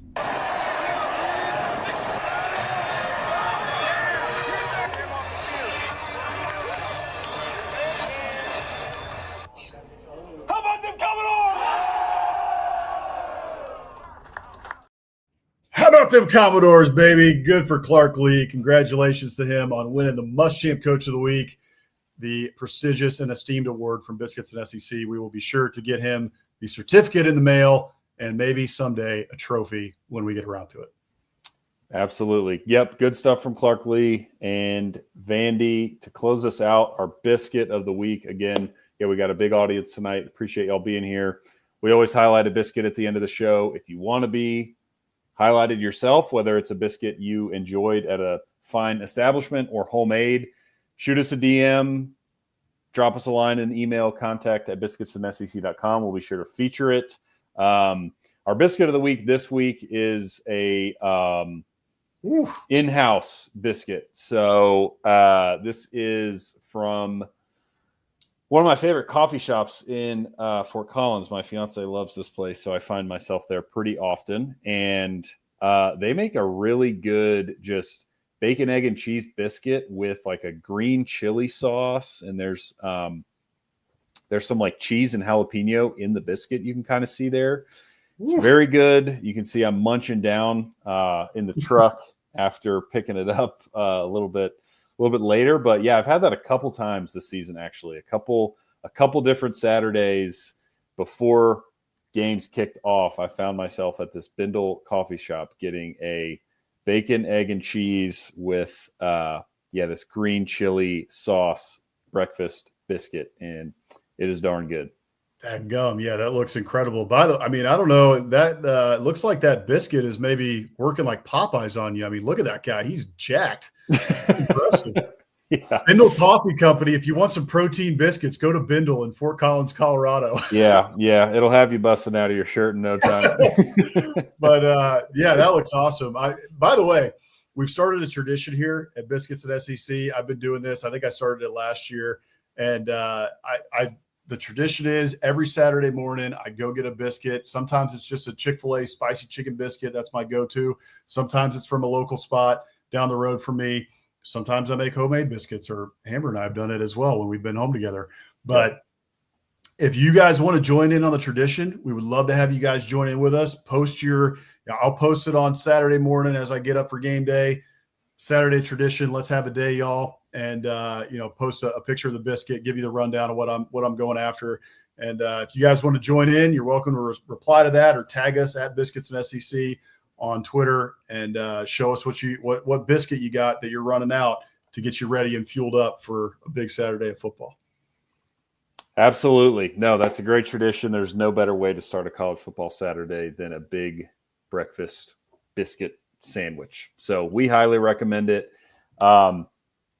How about them Commodores, baby? Good for Clark Lee. Congratulations to him on winning the Muschamp Coach of the Week, the prestigious and esteemed award from Biscuits and SEC. We will be sure to get him the certificate in the mail and maybe someday a trophy when we get around to it. Absolutely. Yep. Good stuff from Clark Lee and Vandy to close us out. Our biscuit of the week. Again, we got a big audience tonight. Appreciate y'all being here. We always highlight a biscuit at the end of the show. If you want to be highlighted yourself, whether it's a biscuit you enjoyed at a fine establishment or homemade, shoot us a DM, drop us a line, an email, contact@biscuitsandsec.com. We'll be sure to feature it. Our biscuit of the week this week is a in-house biscuit. So this is from one of my favorite coffee shops in Fort Collins. My fiance loves this place, so I find myself there pretty often. And they make a really good just bacon, egg, and cheese biscuit with like a green chili sauce. And there's some like cheese and jalapeno in the biscuit you can kind of see there. It's very good. You can see I'm munching down in the truck after picking it up a little bit later. But yeah, I've had that a couple times this season, actually. A couple different Saturdays before games kicked off. I found myself at this Bindle coffee shop getting a bacon, egg, and cheese with this green chili sauce breakfast biscuit, and it is darn good. That gum, yeah, that looks incredible. I don't know, that looks like that biscuit is maybe working like Popeyes on you. I mean, look at that guy; he's jacked. Impressive. Yeah. Bindle Coffee Company. If you want some protein biscuits, go to Bindle in Fort Collins, Colorado. Yeah, it'll have you busting out of your shirt in no time. But that looks awesome. By the way, we've started a tradition here at Biscuits at SEC. I've been doing this. I think I started it last year, and the tradition is every Saturday morning I go get a biscuit. Sometimes it's just a Chick-fil-A spicy chicken biscuit. That's my go-to. Sometimes it's from a local spot down the road from me. Sometimes I make homemade biscuits, or Hammer and I have done it as well when we've been home together. But if you guys want to join in on the tradition, we would love to have you guys join in with us. I'll post it on Saturday morning as I get up for game day. Saturday tradition. Let's have a day, y'all. And, post a picture of the biscuit, give you the rundown of what I'm going after. And if you guys want to join in, you're welcome to reply to that or tag us at Biscuits and SEC on Twitter and show us what biscuit you got that you're running out to get you ready and fueled up for a big Saturday of football. Absolutely. No, that's a great tradition. There's no better way to start a college football Saturday than a big breakfast biscuit sandwich. So we highly recommend it.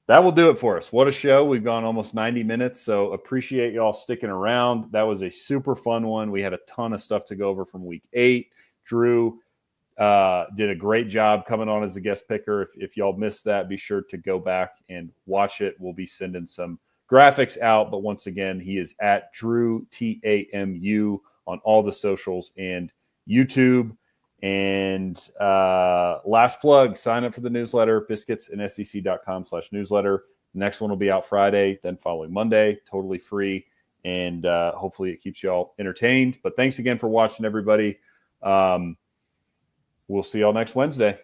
That will do it for us. What a show. We've gone almost 90 minutes, so appreciate y'all sticking around. That was a super fun one. We had a ton of stuff to go over from week 8. Drew did a great job coming on as a guest picker. If y'all missed that, be sure to go back and watch it. We'll be sending some graphics out. But once again, he is at DREWTAMU on all the socials and YouTube. And last plug, sign up for the newsletter, biscuitsandSEC.com/newsletter. Next one will be out Friday, then following Monday, totally free. And hopefully it keeps you all entertained. But thanks again for watching, everybody. We'll see y'all next Wednesday.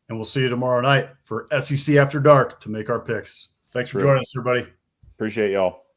And we'll see you tomorrow night for SEC After Dark to make our picks. Thanks for joining us, everybody. Appreciate y'all.